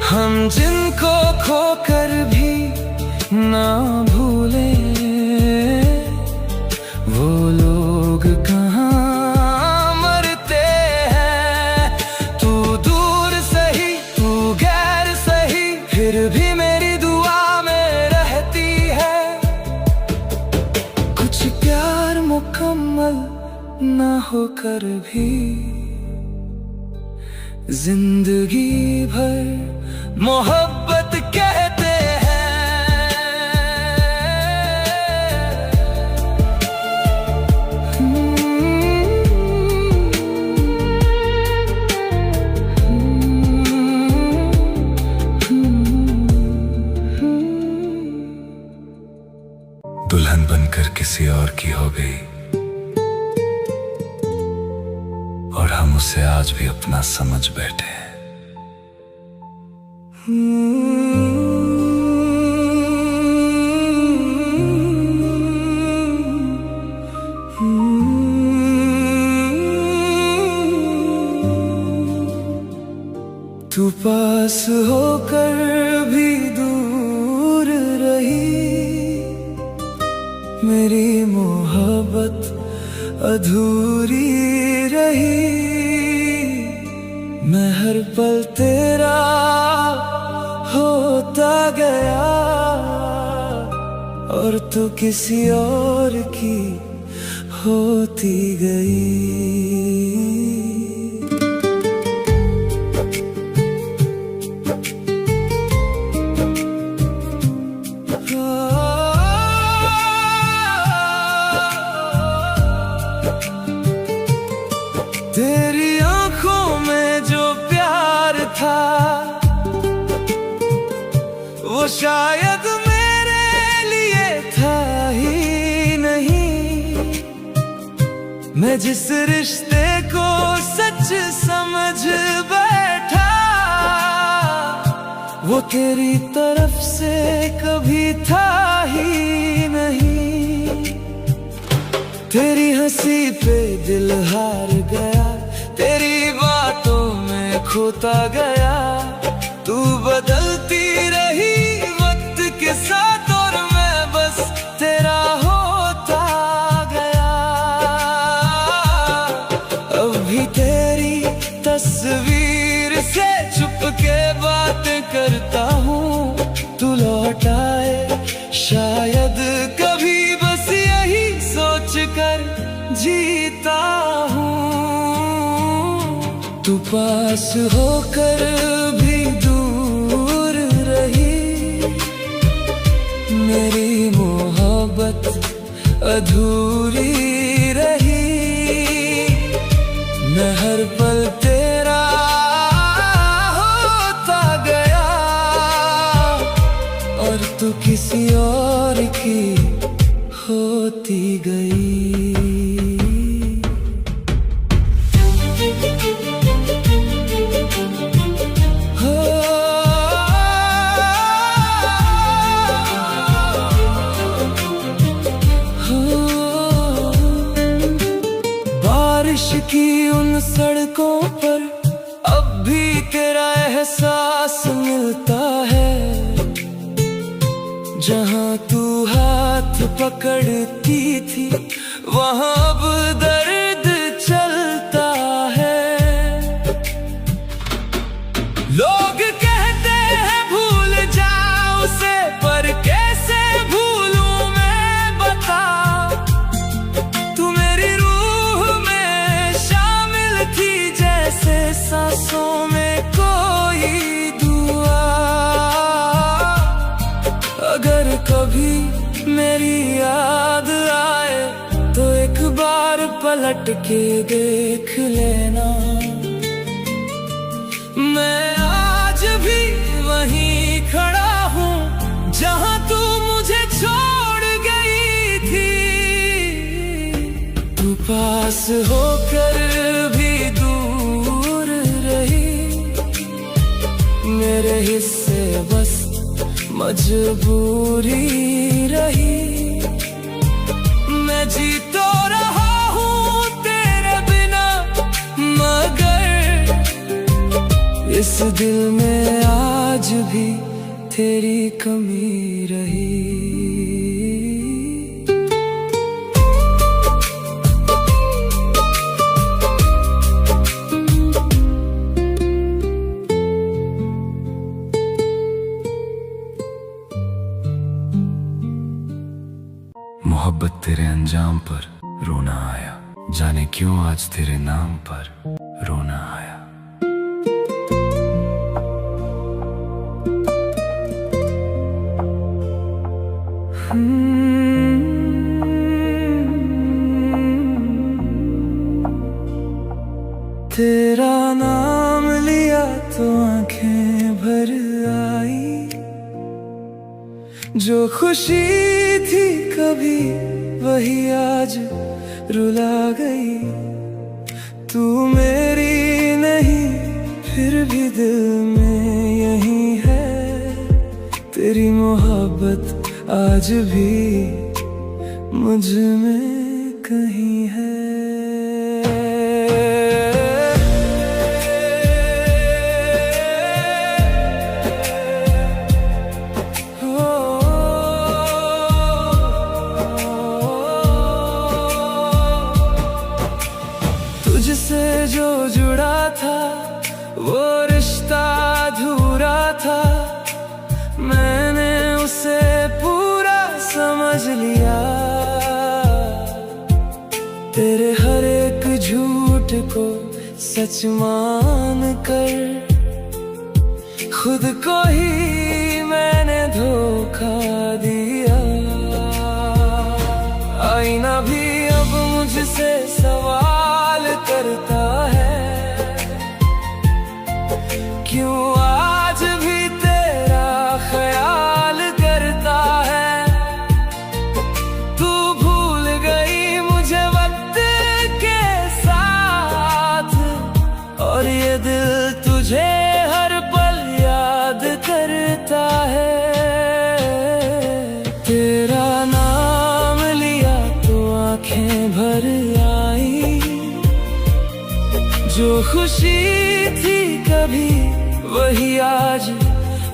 हम जिनको खोकर भी ना भूलें, वो लोग कहाँ मरते हैं। तू दूर सही, तू गैर सही, फिर भी मेरी दुआ में रहती है। कुछ प्यार मुकम्मल ना होकर भी जिंदगी भर मोहब्बत कहते दुल्हन बनकर किसी और की हो गई और हम उसे आज भी अपना समझ बैठे हैं। तू पास होकर भी दूर रही, मेरी मोहब्बत अधूरी रही। मैं हर पल तेरा होता गया और तू किसी और की होती गई। तेरी आंखों में जो प्यार था वो शायद मेरे लिए था ही नहीं। मैं जिस रिश्ते को सच समझ बैठा वो तेरी तरफ से कभी था ही नहीं। तेरी हंसी पे दिल हार गया, तेरी बातों में खोता गया। तू बदलती रही वक्त के साथ और मैं बस तेरा होता गया। अब भी तेरी तस्वीर से छुप के बातें करता हूँ। तू लौट आए शायद कभी, बस यही सोच कर जीता हूँ। तू पास होकर भी दूर रही, मेरी मोहब्बत अधूरी रही। मैं हर पल तेरा होता गया और तू किसी और की होती गई। आशिकी उन सड़कों पर अब भी तेरा एहसास मिलता है, जहां तू हाथ पकड़ती थी वहां अब दर्द चलता है। लोग कहते हैं भूल जाओ उसे, पर कैसे भूलूं मैं बता। तू मेरी रूह में शामिल थी जैसे सांसों में कोई दुआ। अगर कभी मेरी याद आए तो एक बार पलट के देख लेना। मैं आज भी वहीं खड़ा हूँ जहाँ तू मुझे छोड़ गई थी। तू पास होकर भी दूर रही, मेरे हिस्से बस मजबूरी रही। मैं जी तो रहा हूँ तेरे बिना, मगर इस दिल में आज भी तेरी कमी रही। मोहब्बत तेरे अंजाम पर रोना आया, जाने क्यों आज तेरे नाम पर रोना आया। तेरा नाम लिया तो आंखें भर आई, जो खुशी थी कभी वही आज रुला गई। तू मेरी नहीं फिर भी दिल में यही है, तेरी मोहब्बत आज भी मुझ में कहीं है। तुझसे जो जुड़ा था वो रिश्ता अधूरा था, मैंने उसे पूरा समझ लिया। तेरे हर एक झूठ को सच मान कर खुद को ही मैंने धोखा दिया। आईना भी अब मुझसे सवाल करता है, क्यों आज भी तेरा ख्याल करता है। तू भूल गई मुझे वक्त के साथ, और ये दिल तुझे हर पल याद करता है। तेरा नाम लिया तो आंखें भर आई, जो खुशी थी कभी वही आज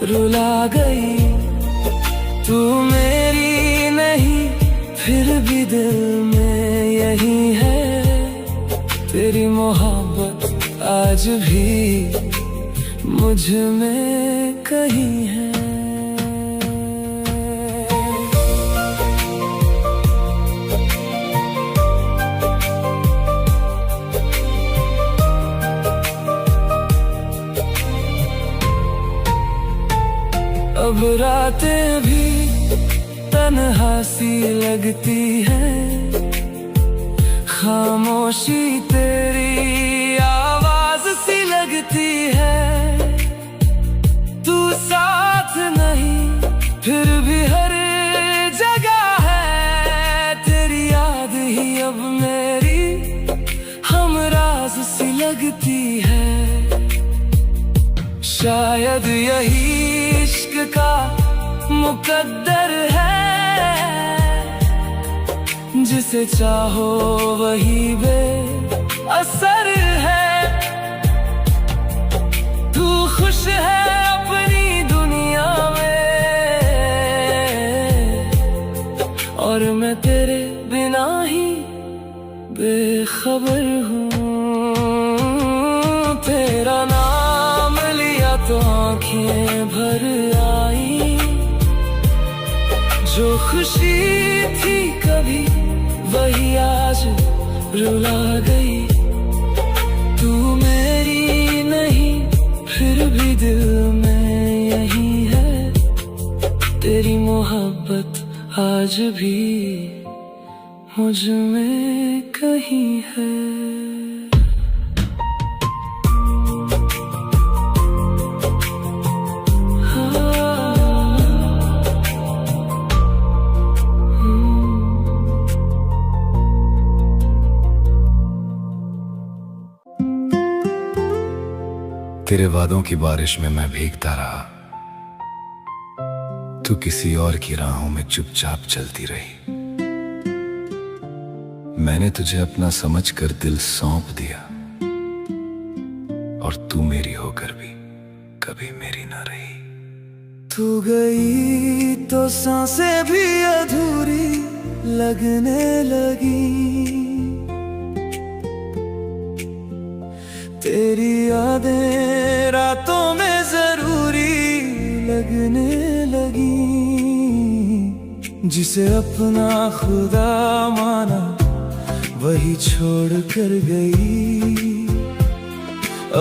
रुला गई। तू मेरी नहीं फिर भी दिल में यही है, तेरी मोहब्बत आज भी मुझ में कहीं है। अब रातें भी तन्हा सी लगती है, खामोशी तेरी आवाज सी लगती है। तू साथ नहीं फिर भी हर जगह है, तेरी याद ही अब मेरी हमराज सी लगती है। शायद यही इश्क का मुकद्दर है, जिसे चाहो वही असर है। तू खुश है अपनी दुनिया में और मैं तेरे बिना ही बेखबर हूँ। तेरा नाम लिया तो आंखें भर आई, जो खुशी थी कभी वही आज रुला गई। तू मेरी नहीं फिर भी दिल में यही है, तेरी मोहब्बत आज भी मुझ में कहीं है। तेरे वादों की बारिश में मैं भीगता रहा, तू किसी और की राहों में चुपचाप चलती रही। मैंने तुझे अपना समझकर दिल सौंप दिया और तू मेरी होकर भी कभी मेरी ना रही। तू गई तो सांसें भी अधूरी लगने लगी, तेरी यादें रातों में जरूरी लगने लगी। जिसे अपना खुदा माना वही छोड़ कर गई,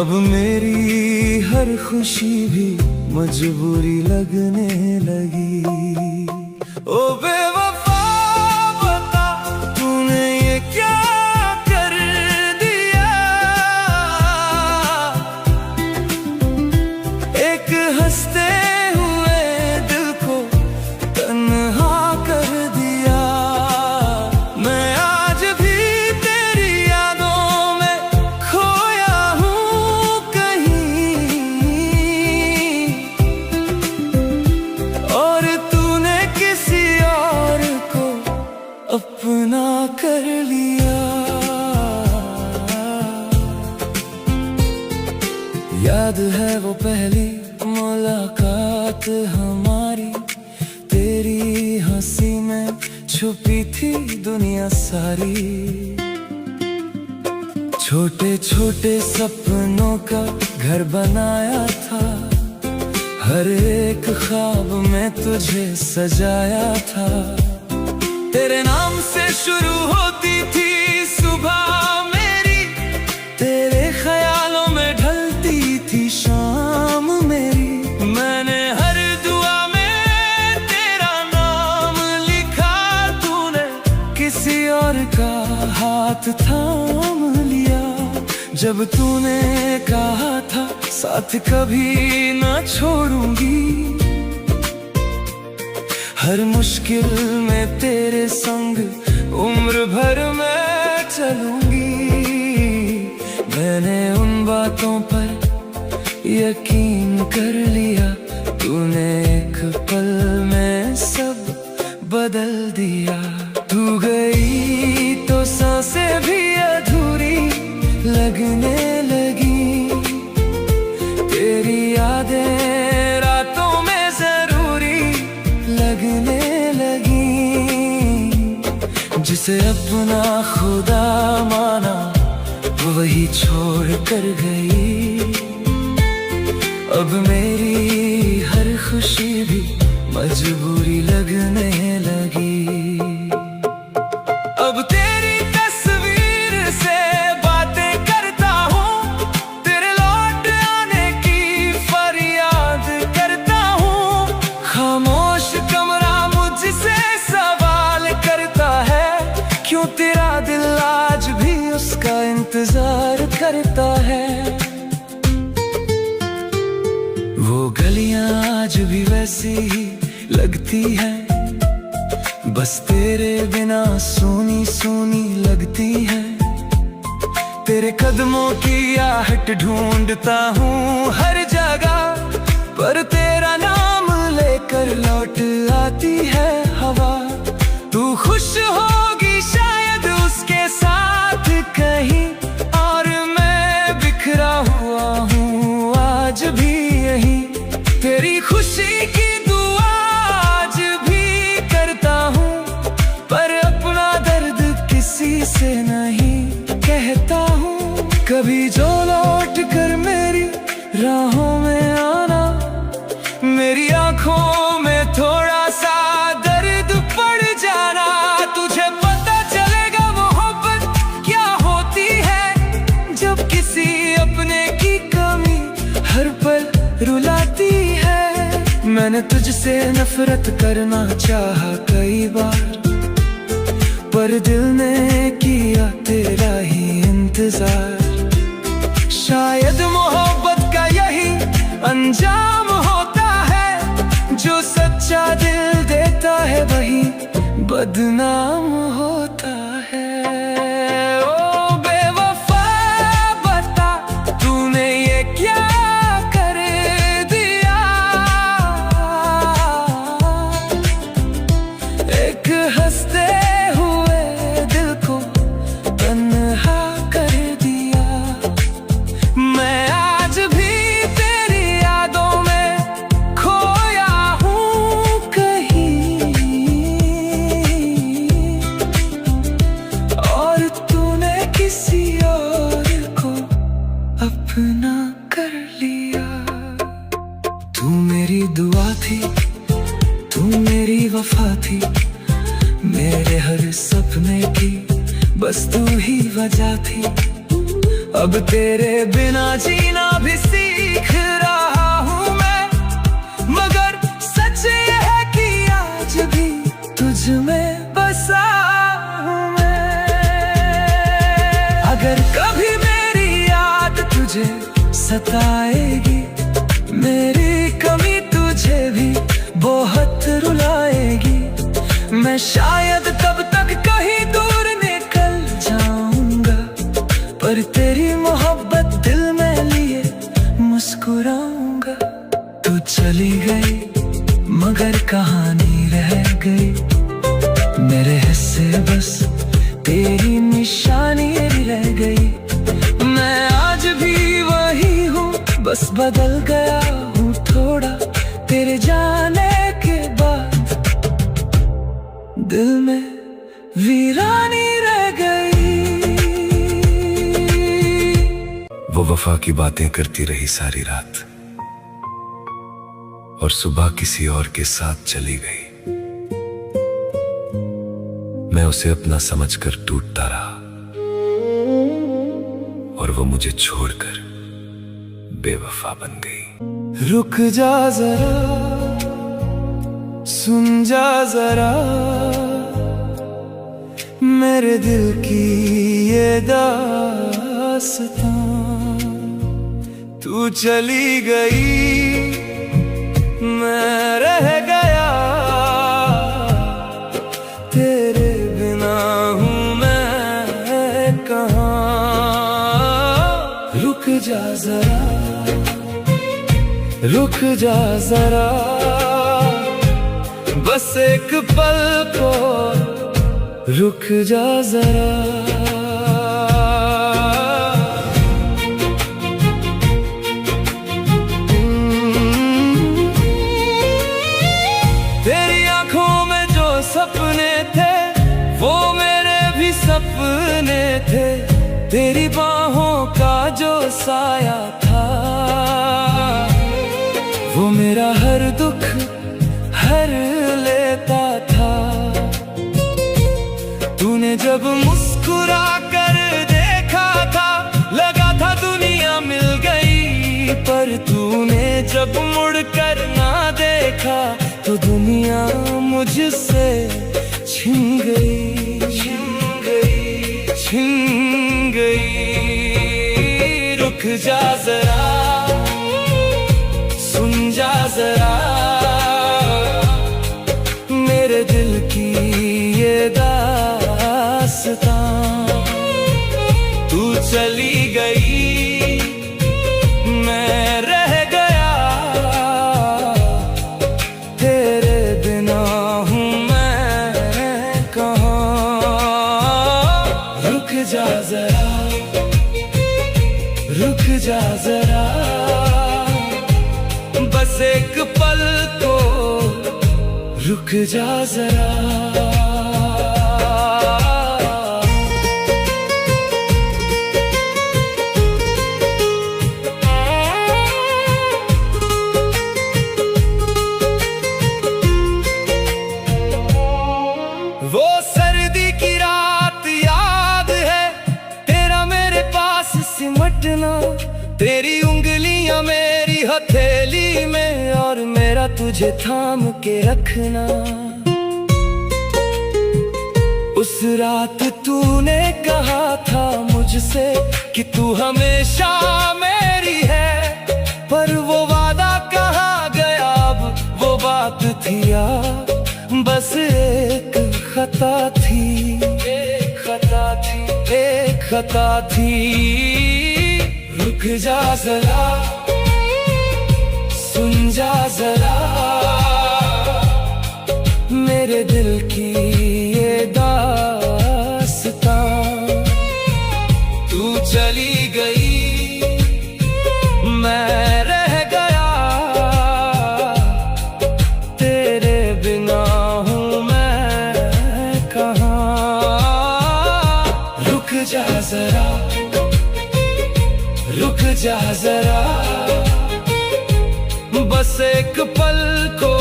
अब मेरी हर खुशी भी मजबूरी लगने लगी। ओ बेवफा बता तूने ये क्या कर दिया, एक हंसते हुए दिल को तन्हा कर दिया। मैं आज भी तेरी यादों में खोया हूँ कहीं, और तूने किसी और को अपना कर लिया। याद है वो पहली मुलाकात हमारी, तेरी हंसी में छुपी थी दुनिया सारी। छोटे छोटे सपनों का घर बनाया था, हर एक ख्वाब में तुझे सजाया था। तेरे नाम से शुरू होती थी सुबह मेरी, तेरे ख्यालों में ढलती थी शाम मेरी। मैंने हर दुआ में तेरा नाम लिखा, तूने किसी और का हाथ थाम लिया। जब तूने कहा था साथ कभी ना छोड़ूंगी, हर मुश्किल में तेरे संग उम्र भर मैं चलूंगी। मैंने उन बातों पर यकीन कर लिया, तूने एक पल में सब बदल दिया। तू गई तो सांसें भी अधूरी लगने लगी, तेरी यादें रातों में जरूरी लगने लगी। जिसे अपना खुदा माना वही छोड़ कर गई, अब मेरी हर खुशी भी मजबूरी लगने लगी। अब तेरी तस्वीर से बातें करता हूँ, तेरे लौट आने की फरियाद करता हूँ। खामोश कमरा मुझसे सवाल करता है, क्यों तेरा दिल आज भी उसका इंतजार करता है। वो गलियां आज भी वैसी ही लगती है, बस तेरे बिना सूनी सूनी लगती है। तेरे कदमों की आहट ढूंढता हूँ हर जगह, पर तेरा नाम लेकर लौट आती है हवा। तू खुश होगी शायद उसके साथ कहीं तुझसे नहीं कहता हूँ कभी जो लौट कर मेरी राहों में आना। मेरी आंखों में थोड़ा सा दर्द पड़ जाना। तुझे पता चलेगा मोहब्बत क्या होती है, जब किसी अपने की कमी हर पल रुलाती है। मैंने तुझसे नफरत करना चाहा कई बार, पर दिल ने किया तेरा ही इंतजार। शायद मोहब्बत का यही अंजाम होता है, जो सच्चा दिल देता है वही बदनाम होता है। ओ बेवफा बता तूने ये क्या कर दिया। एक हंसते हुए दिल को तन्हा कर दिया। मैं आज भी तेरी यादों में खोया हूँ कहीं, और तूने किसी और को अपना कर लिया। तू मेरी दुआ थी, तू मेरी वफा थी, मेरे हर सपने की बस तू ही वजह थी। अब तेरे बिना जीना भी सीख रहा हूँ मैं, मगर सच ये है कि आज भी तुझ में बसा हूँ मैं। अगर कभी मेरी याद तुझे सताएगी, मेरी कमी तुझे भी बहुत रुलाएगी। मैं शायद तब तक कहीं दूर निकल जाऊंगा, पर तेरी मोहब्बत दिल में लिए मुस्कुराऊंगा। तू चली गई मगर कहानी रह गई, मेरे हिस्से बस तेरी निशानी रह गई। मैं आज भी वही हूँ, बस बदल गया हूँ थोड़ा। तेरे जाने के बाद दिल में वीरानी रह गई। वो वफा की बातें करती रही सारी रात, और सुबह किसी और के साथ चली गई। मैं उसे अपना समझकर टूटता रहा, और वो मुझे छोड़कर बेवफा बन गई। रुक जा जरा, सुन जा जरा, मेरे दिल की ये दास्तां। तू चली गई, मैं रह गया, तेरे बिना हूँ मैं कहाँ। रुक जा जरा, रुक जा जरा, बस एक पल को रुक जा जरा। तेरी आंखों में जो सपने थे वो मेरे भी सपने थे। तेरी बाहों का जो साया था वो मेरा हर दुख हर लेता था। तूने जब मुस्कुरा कर देखा था लगा था दुनिया मिल गई, पर तूने जब मुड़ कर ना देखा तो दुनिया मुझसे छिन गई, छिन गई, छिन गई। रुक जा जरा, सुन जा जरा, मेरे दिल की ये दास्तां। तू चली गई, मैं रह गया, तेरे बिना हूँ मैं कहाँ। रुक जा जरा, रुक जा जरा, बस एक पल को रुक जा जरा। तेरी उंगलियां मेरी हथेली में और मेरा तुझे थाम के रखना। उस रात तूने कहा था मुझसे कि तू हमेशा मेरी है, पर वो वादा कहाँ गया अब वो बात थी यार, बस एक खता थी, एक खता थी, एक खता थी। रुक जा जरा, सुन जा जरा, मेरे दिल की ये दास्तां। तू चली गई, मैं रह गया, तेरे बिना हूँ मैं कहाँ। रुक जा जरा, रुक जा जरा, बस एक पल को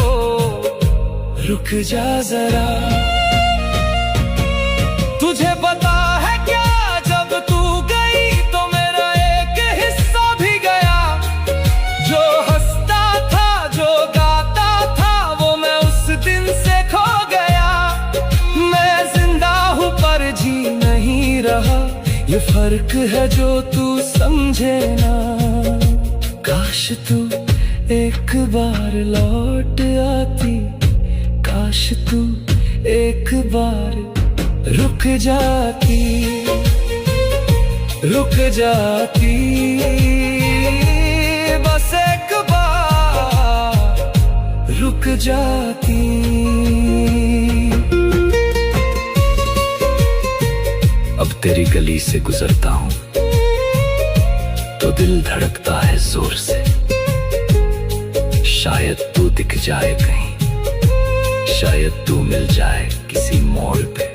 रुक जा जरा। तुझे पता है क्या, जब तू गई तो मेरा एक हिस्सा भी गया। जो हंसता था, जो गाता था, वो मैं उस दिन से खो गया। मैं जिंदा हूँ पर जी नहीं रहा, ये फर्क है जो तू समझे ना। काश तू एक बार लौट आती, काश तू एक बार रुक जाती, रुक जाती, बस एक बार रुक जाती। अब तेरी गली से गुजरता हूँ तो दिल धड़कता है जोर से। शायद तू दिख जाए कहीं, शायद तू मिल जाए किसी मोड़ पे,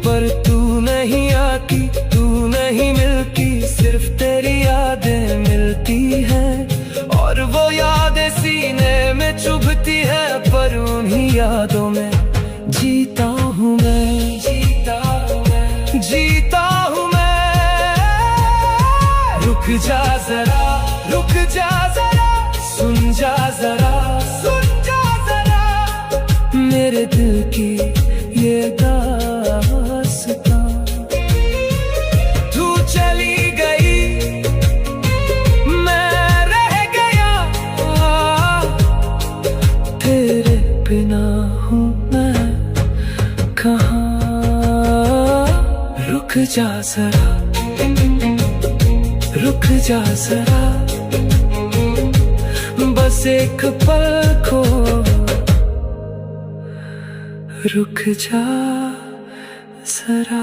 पर तू नहीं आती, तू नहीं मिलती, सिर्फ तेरी यादें मिलती हैं। और वो यादें सीने में चुभती है, पर उन्हीं यादों में जीता हूँ मैं, जीता हूँ मैं, जीता हूँ मैं। रुक जा जरा, रुक जा जरा, सुन जा जरा, सुन जा जरा, मेरे दिल की ये दास्तां। तू चली गई, मैं रह गया, तेरे बिना हूँ मैं कहाँ। रुक जा जरा, रुक जा जरा, बस एक पल को रुक जा जरा।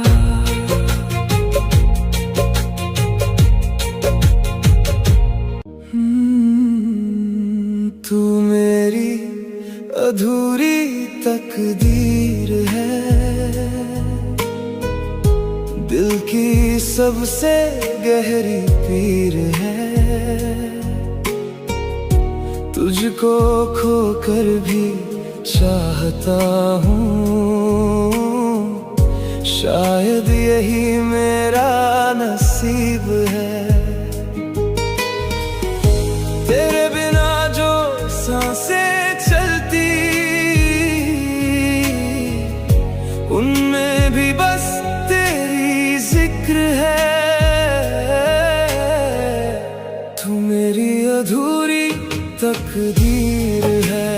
तू मेरी अधूरी तकदीर है, दिल की सबसे गहरी पीर है। तुझको खोकर भी चाहता हूँ, शायद यही मेरा नसीब है। तेरे बिना जो सांसें चलती, उनमें भी बस तेरी जिक्र है। तू मेरी अधूरी तकदीर है,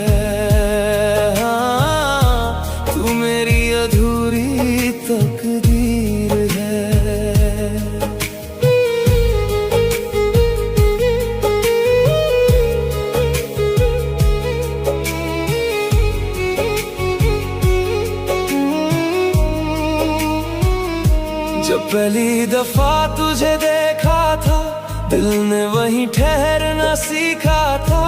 हाँ, तू मेरी अधूरी तकदीर है। जब पहली दफा तुझे देखा था, दिल ने वहीं ठहरना सीखा था।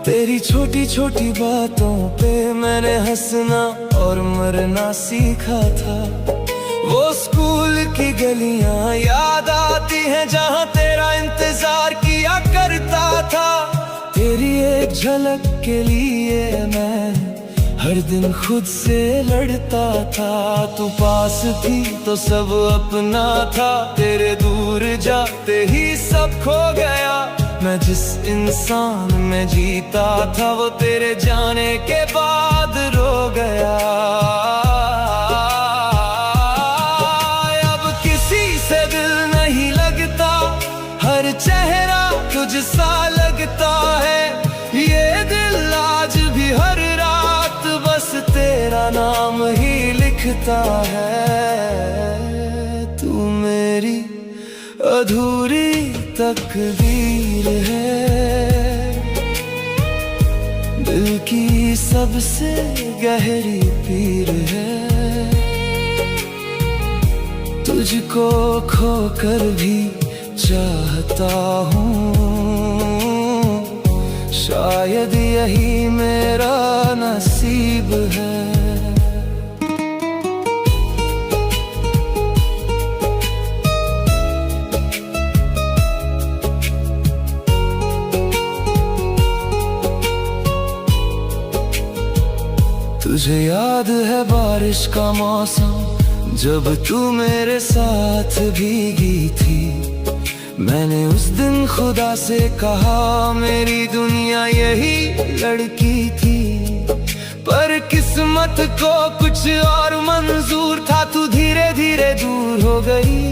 तेरी छोटी छोटी बातों पे मैंने हंसना और मरना सीखा था। वो स्कूल की गलियां याद आती हैं जहां तेरा इंतजार किया करता था। तेरी एक झलक के लिए मैं हर दिन खुद से लड़ता था, तू पास थी तो सब अपना था, तेरे दूर जाते ही सब खो गया। मैं जिस इंसान में जीता था वो तेरे जाने के बाद रो गया। अब किसी से दिल नहीं लगता, हर चेहरा तुझसा लगता है। ये दिल आज भी हर रात बस तेरा नाम ही लिखता है। तू मेरी अधूरी तकदीर है, दिल की सबसे गहरी पीर है। तुझको खोकर भी चाहता हूँ, शायद यही मेरा नसीब है। तुझे याद है बारिश का मौसम, जब तू मेरे साथ भीगी थी। मैंने उस दिन खुदा से कहा मेरी दुनिया यही लड़की थी, पर किस्मत को कुछ और मंजूर था। तू धीरे धीरे दूर हो गई,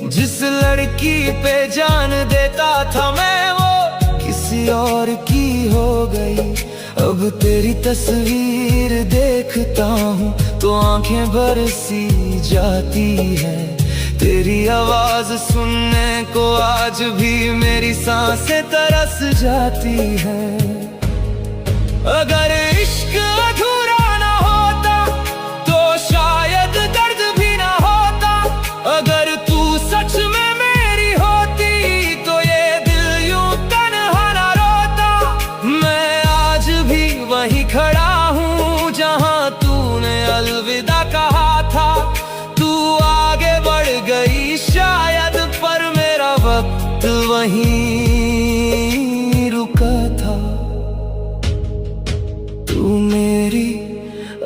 जिस लड़की पे जान देता था मैं वो किसी और की हो गई। अब तेरी तस्वीर देखता हूँ तो आंखें बरसी जाती है। तेरी आवाज सुनने को आज भी मेरी सांसें तरस जाती है। अगर इश्क अधूरा ना होता तो शायद दर्द भी ना होता। अगर तू सच में मेरी होती तो ये दिल यूं तन्हा ना रोता। मैं आज भी वहीं खड़ा हूँ जहाँ तूने अलविदा कहा था। तू आगे बढ़ गई शायद, पर मेरा वक्त वहीं रुका था। तू मेरी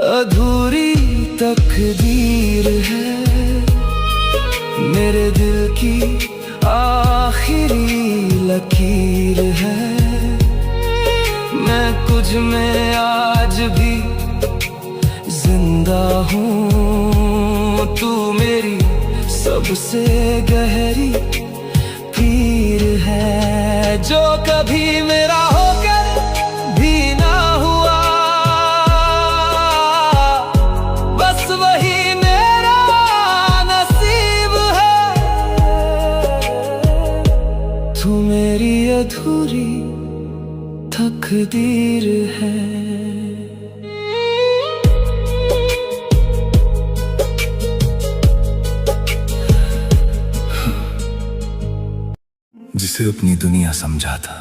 अधूरी तकदीर है, मेरे दिल की आखिरी लकीर है। मैं कुछ में आज भी जिंदा हूँ, तू मेरी सबसे गहरी पीर है। जो कभी मेरा होकर भी ना हुआ, बस वही मेरा नसीब है। तू मेरी अधूरी तकदीर है। जिसे अपनी दुनिया समझा था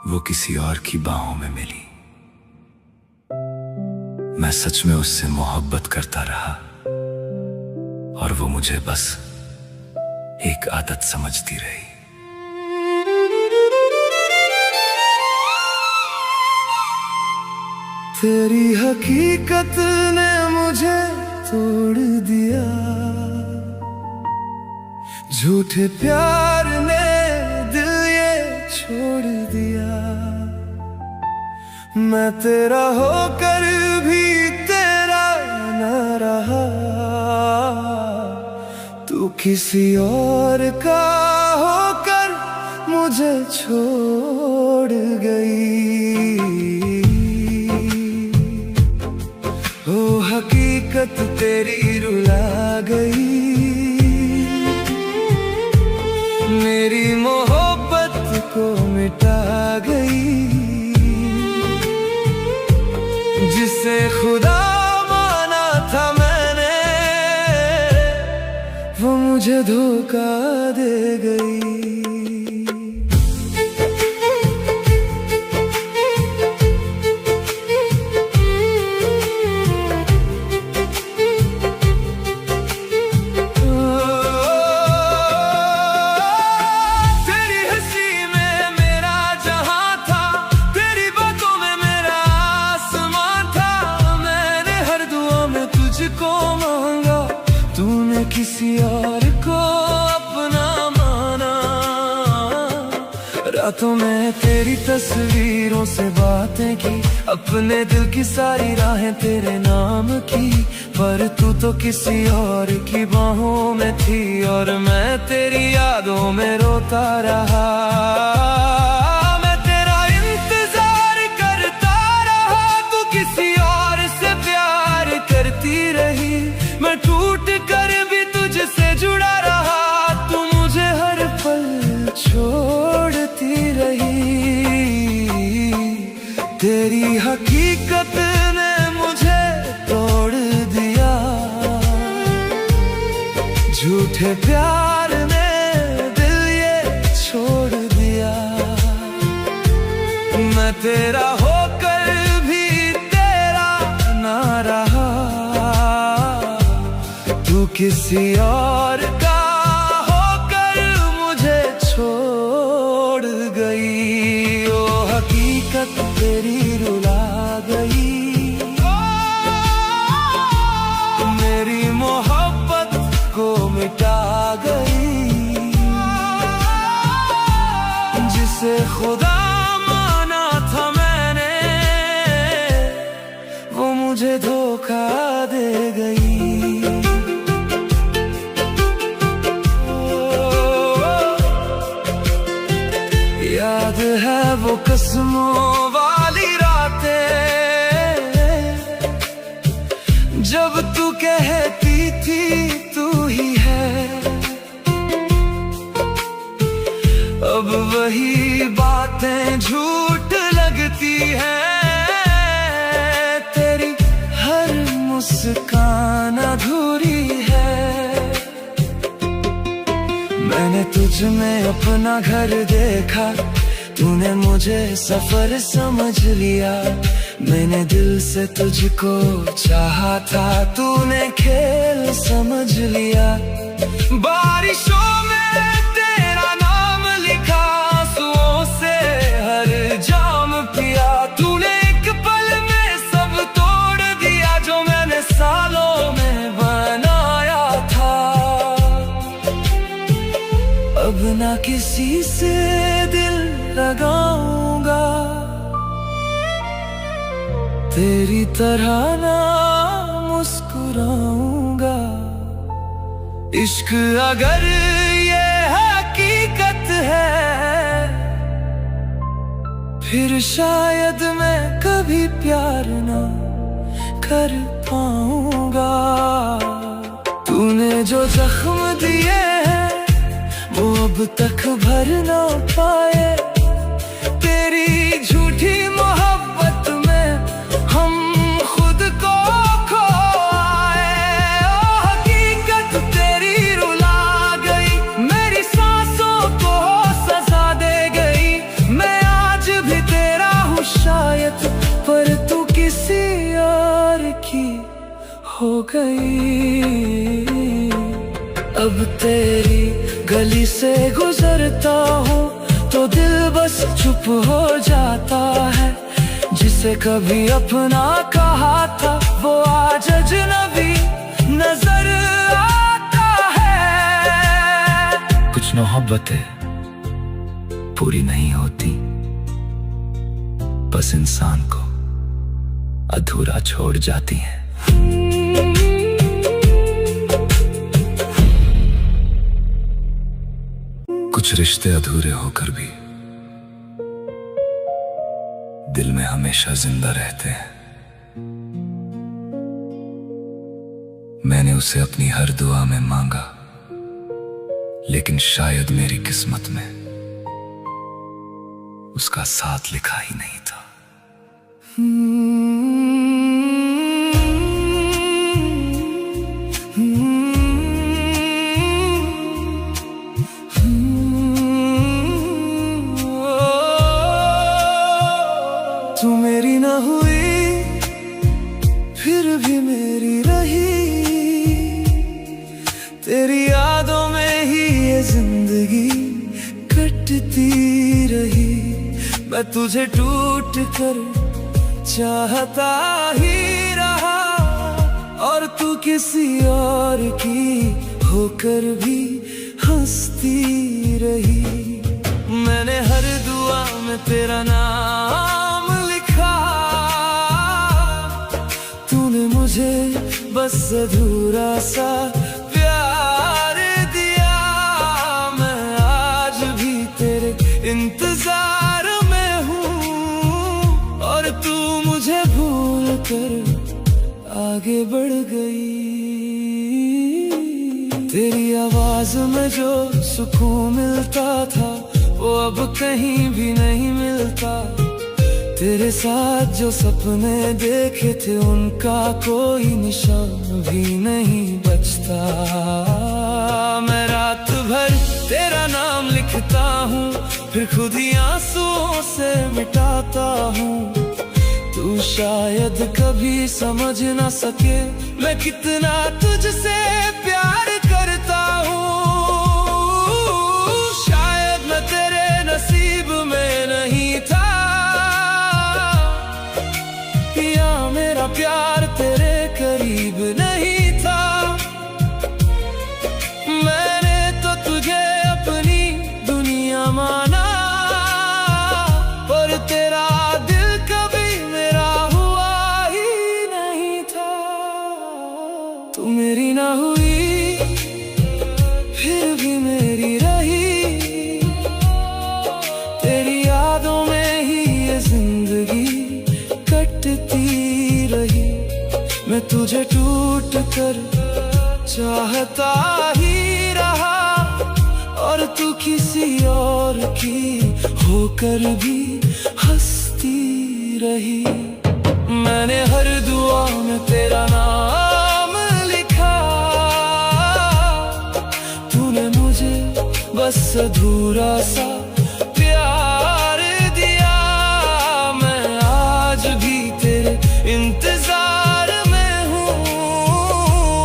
वो किसी और की बाहों में मिली। मैं सच में उससे मोहब्बत करता रहा और वो मुझे बस एक आदत समझती रही। तेरी हकीकत ने मुझे तोड़ दिया, झूठे प्यार ने दिल ये छोड़ दिया। मैं तेरा होकर भी तेरा न रहा, तू किसी और का होकर मुझे छोड़ गई। ओ हकीकत तेरी रुला गई, मेरी मोहब्बत को मिटा गई। जिसे खुदा माना था मैंने, वो मुझे धोखा दे गई। तूने किसी और को अपना माना। रातों में तेरी तस्वीरों से बातें की, अपने दिल की सारी राहें तेरे नाम की। पर तू तो किसी और की बाहों में थी और मैं तेरी यादों में रोता रहा। मैं तेरा इंतजार करता रहा, तू किसी और से प्यार करती रही। मैं टूट कर भी तुझसे जुड़ा रहा, तू मुझे हर पल छोड़ती रही। तेरी हकीकत ने मुझे तोड़ दिया, झूठे प्यार ने दिल ये छोड़ दिया। मैं तेरा होकर भी तेरा ना रहा, तू किसी और का होकर मुझे छोड़ गई। ओ हकीकत तेरी रुला गई, मेरी मोहब्बत को मिटा गई। जिसे खुदा माना था मैंने, वो मुझे धोखा दे गई। याद है वो कसमों वाली रातें, जब तू कहती थी तू ही है। अब वही बातें झूठ लगती हैं, तेरी हर मुस्कान अधूरी है। मैंने तुझ में अपना घर देखा, तूने मुझे सफर समझ लिया। मैंने दिल से तुझको चाहा था, तूने खेल समझ लिया। बारिशों में तेरा नाम लिखा, आंसुओं से हर जाम पिया। तूने एक पल में सब तोड़ दिया, जो मैंने सालों में बनाया था। अब ना किसी से दिल लगाऊंगा, तेरी तरह ना मुस्कुराऊंगा। इश्क अगर ये हकीकत है, फिर शायद मैं कभी प्यार ना कर पाऊंगा। तूने जो जख्म दिए हैं, वो अब तक भर ना पाए। तेरी झूठी मोहब्बत में हम खुद को खो आए। ओ हकीकत तेरी रुला गई, मेरी सांसों को सजा दे गई। मैं आज भी तेरा हूँ शायद, पर तू किसी और की हो गई। अब तेरी गली से गुजरता हूँ तो दिल बस चुप हो जाता है। जिसे कभी अपना कहा था, वो आज अजनबी नजर आता है। कुछ मोहब्बतें पूरी नहीं होती, बस इंसान को अधूरा छोड़ जाती हैं। कुछ रिश्ते अधूरे होकर भी दिल में हमेशा जिंदा रहते हैं। मैंने उसे अपनी हर दुआ में मांगा, लेकिन शायद मेरी किस्मत में उसका साथ लिखा ही नहीं था। तू मेरी ना हुई, फिर भी मेरी रही। तेरी यादों में ही ये जिंदगी कटती रही। मैं तुझे टूट कर चाहता ही रहा, और तू किसी और की होकर भी हंसती रही। मैंने हर दुआ में तेरा नाम लिखा, तूने मुझे बस अधूरा सा प्यार दिया। मैं आज भी तेरे इंतजार में हूँ और तू मुझे भूल कर आगे बढ़ गई। तेरी आवाज में जो सुकून मिलता था वो अब कहीं भी नहीं मिलता। तेरे साथ जो सपने देखे थे उनका कोई निशान भी नहीं बचता। मैं रात भर तेरा नाम लिखता हूँ, फिर खुद ही आंसुओं से मिटाता हूँ। तू शायद कभी समझ ना सके मैं कितना तुझसे प्यार करता हूँ। शायद मैं तेरे नसीब में नहीं था, या मेरा प्यार तेरे करीब नहीं था। मैंने तो तुझे अपनी दुनिया माना, पर तेरा दिल कभी मेरा हुआ ही नहीं था। तू मेरी ना हुई फिर भी मेरी रही, तेरी यादों में ही ये जिंदगी कटती रही। मैं तुझे टूट कर चाहता ही रहा और तू किसी और की होकर भी हंसती रही। मैंने हर दुआ में तेरा नाम लिखा, तूने मुझे बस अधूरा सा प्यार दिया। मैं आज भी तेरे इंतजार में हूँ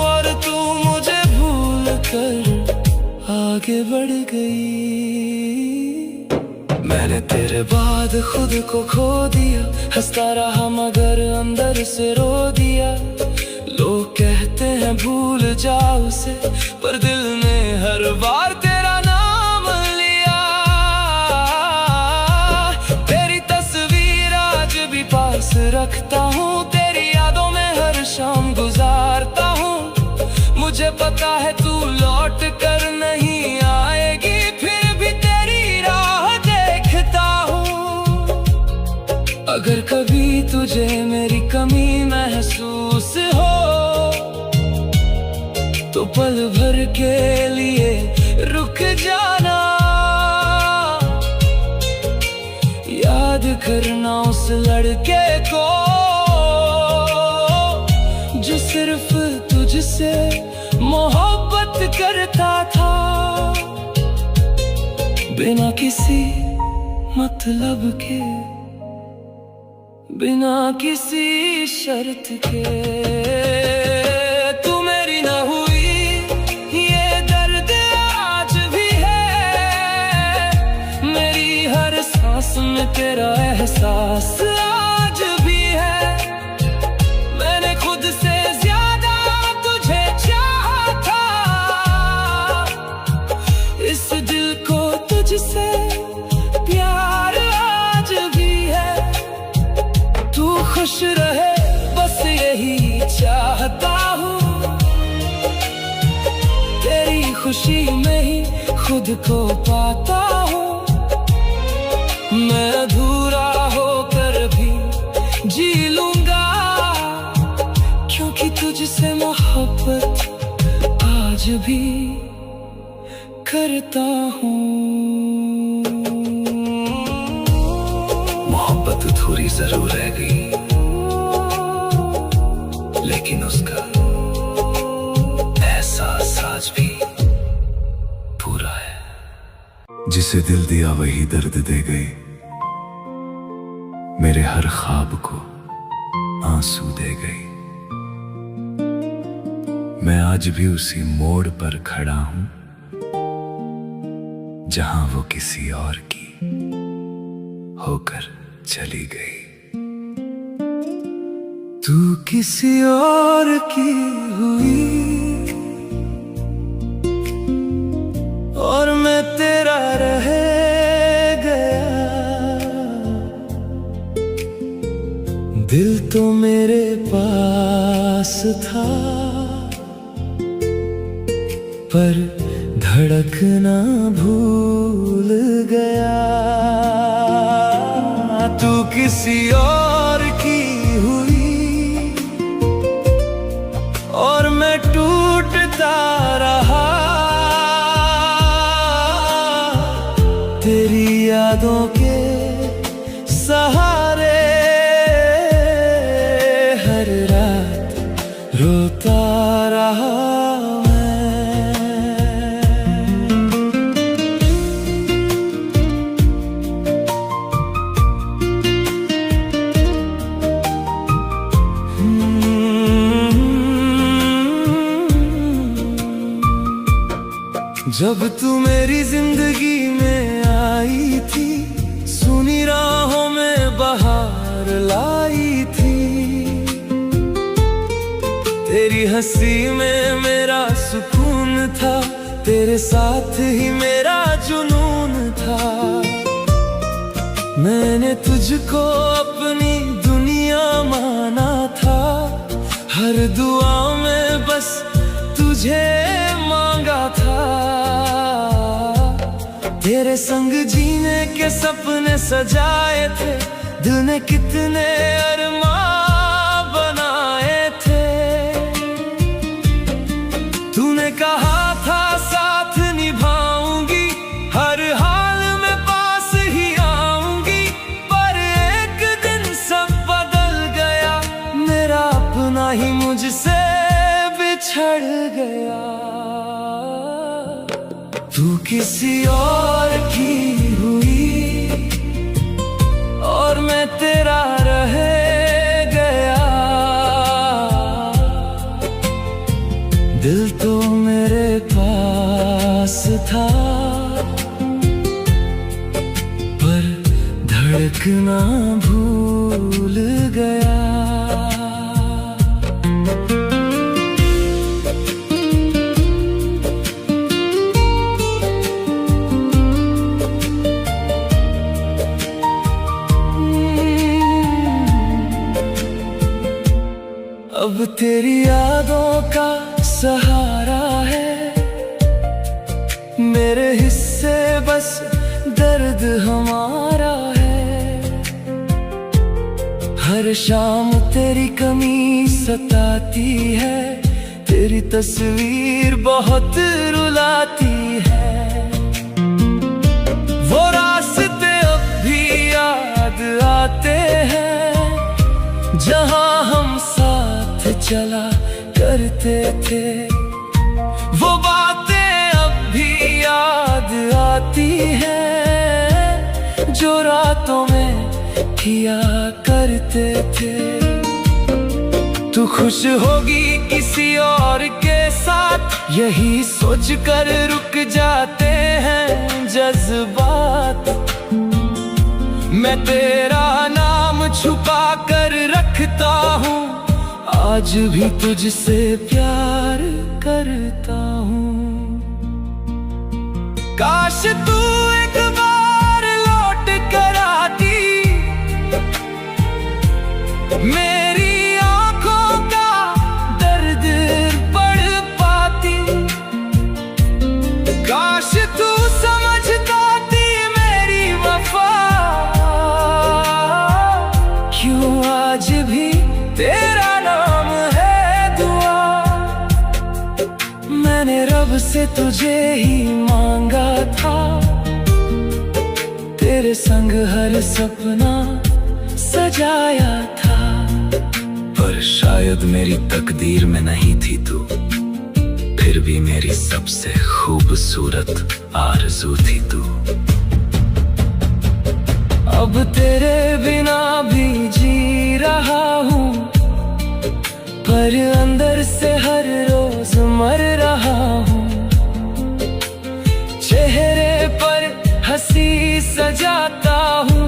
और तू मुझे भूल कर आगे बढ़ गई। मैंने तेरे बाद खुद को खो दिया, हंसता रहा मगर अंदर से रो दिया। लोग कहते हैं भूल जाओ उसे, पर दिल ने हर बार तेरा नाम लिया। तेरी तस्वीर आज भी पास रखता हूँ, तेरी यादों में हर शाम गुजारता हूँ। मुझे पता है तू लौट कर नहीं आएगी, फिर भी तेरी राह देखता हूँ। अगर कभी तुझे मेरी कमी महसूस हो तो पल भर के लिए रुक जाना। याद करना उस लड़के को जो सिर्फ तुझसे मोहब्बत करता था, बिना किसी मतलब के, बिना किसी शर्त के। तू मेरी ना हुई ये दर्द आज भी है, मेरी हर सांस में तेरा एहसास आज भी है। मैंने खुद से ज्यादा तुझे चाहा था, इस दिल को तुझसे प्यार आज भी है। तू खुश रहे बस यही चाहता हूँ, तेरी खुशी में ही खुद को पाता हूँ। मैं अधूरा होकर भी जी लूंगा, क्योंकि तुझसे मोहब्बत आज भी करता हूँ। मोहब्बत अधूरी जरूर रह गई, लेकिन उसका एहसास आज भी पूरा है। जिसे दिल दिया वही दर्द दे गई, मेरे हर ख्वाब को आंसू दे गई। मैं आज भी उसी मोड़ पर खड़ा हूं जहां वो किसी और की होकर चली गई। तू किसी और की हुई तो मेरे पास था, पर धड़कना भूल गया। तू किसी और की हुई और मैं टूटता रहा। तेरी यादों के सहारे हर रात रोता रहा। जब तू मेरी जिंदगी में आई थी, सुनी राहों में बहार लाई थी। तेरी हंसी में मेरा सुकून था, तेरे साथ ही मेरा जुनून था। मैंने तुझको अपनी दुनिया माना था, हर दुआ में बस तुझे मांगा था। तेरे संग जीने के सपने सजाए थे, दिल ने कितने अरमान बनाए थे। तूने कहा था साथ निभाऊंगी, हर हाल में पास ही आऊंगी। पर एक दिन सब बदल गया, मेरा अपना ही मुझसे बिछड़ गया। तू किसी और की हुई और मैं तेरा रह गया। दिल तो मेरे पास था, पर धड़कना भूल गया। अब तेरी यादों का सहारा है, मेरे हिस्से बस दर्द हमारा है। हर शाम तेरी कमी सताती है, तेरी तस्वीर बहुत रुलाती है। वो रास्ते अब भी याद आते हैं, जहां हम चला करते थे। वो बातें अब भी याद आती हैं, जो रातों में किया करते थे। तू खुश होगी किसी और के साथ, यही सोच कर रुक जाते हैं जज्बात। मैं तेरा नाम छुपा कर रखता हूँ, आज भी तुझसे प्यार करता हूँ। काश तू एक बार लौट कर आती, मेरी आंखों का दर्द पढ़ पाती। काश तू समझती मेरी वफा, क्यों आज भी तेरा रब से तुझे ही मांगा था। तेरे संग हर सपना सजाया था, पर शायद मेरी तकदीर में नहीं थी तू, फिर भी मेरी सबसे खूबसूरत आरज़ू थी तू। अब तेरे बिना भी जी रहा हूँ, पर अंदर से हर रोज मर रहा हूँ। चेहरे पर हंसी सजाता हूँ,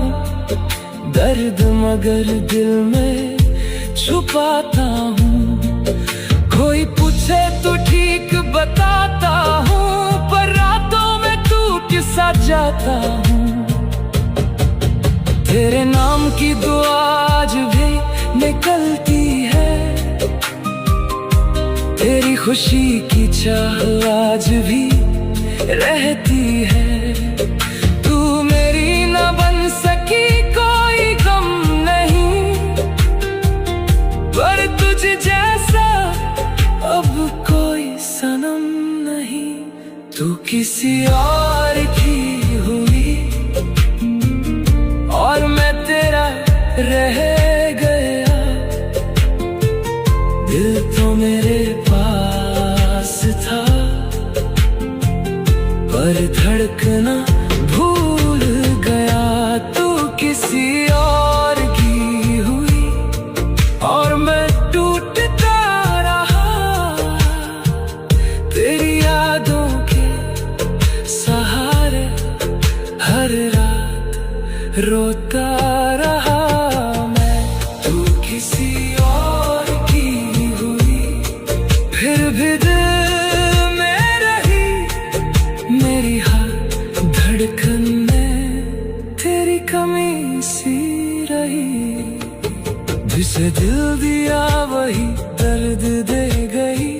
दर्द मगर दिल में छुपाता हूँ। कोई पूछे तो ठीक बताता हूँ, पर रातों में टूट सा जाता हूँ। तेरे नाम की दुआ आज भी निकलती है, तेरी खुशी की चाह आज भी रहती है। तू मेरी न बन सकी कोई गम नहीं, पर तुझ जैसा अब कोई सनम नहीं। तू किसी और की हुई और मैं तेरा रह गया। दिल तो मेरे पास था, पर धड़कना भूल गया। तू किसी और की हुई और मैं टूटता रहा, तेरी यादों के सहारे हर रात रोता रहा मैं। तू किसी और की हुई, फिर भी दिल में रही मेरी हर धड़कन में तेरी कमी सी रही। जिसे दिल दिया वही दर्द दे गई,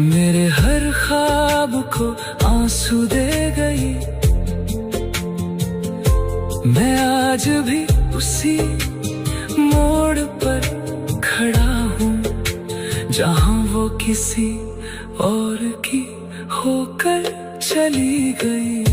मेरे हर ख्वाब को आंसू दे गई। मैं आज भी उसी मोड़ पर खड़ा हूँ, जहाँ वो किसी और की होकर चली गई।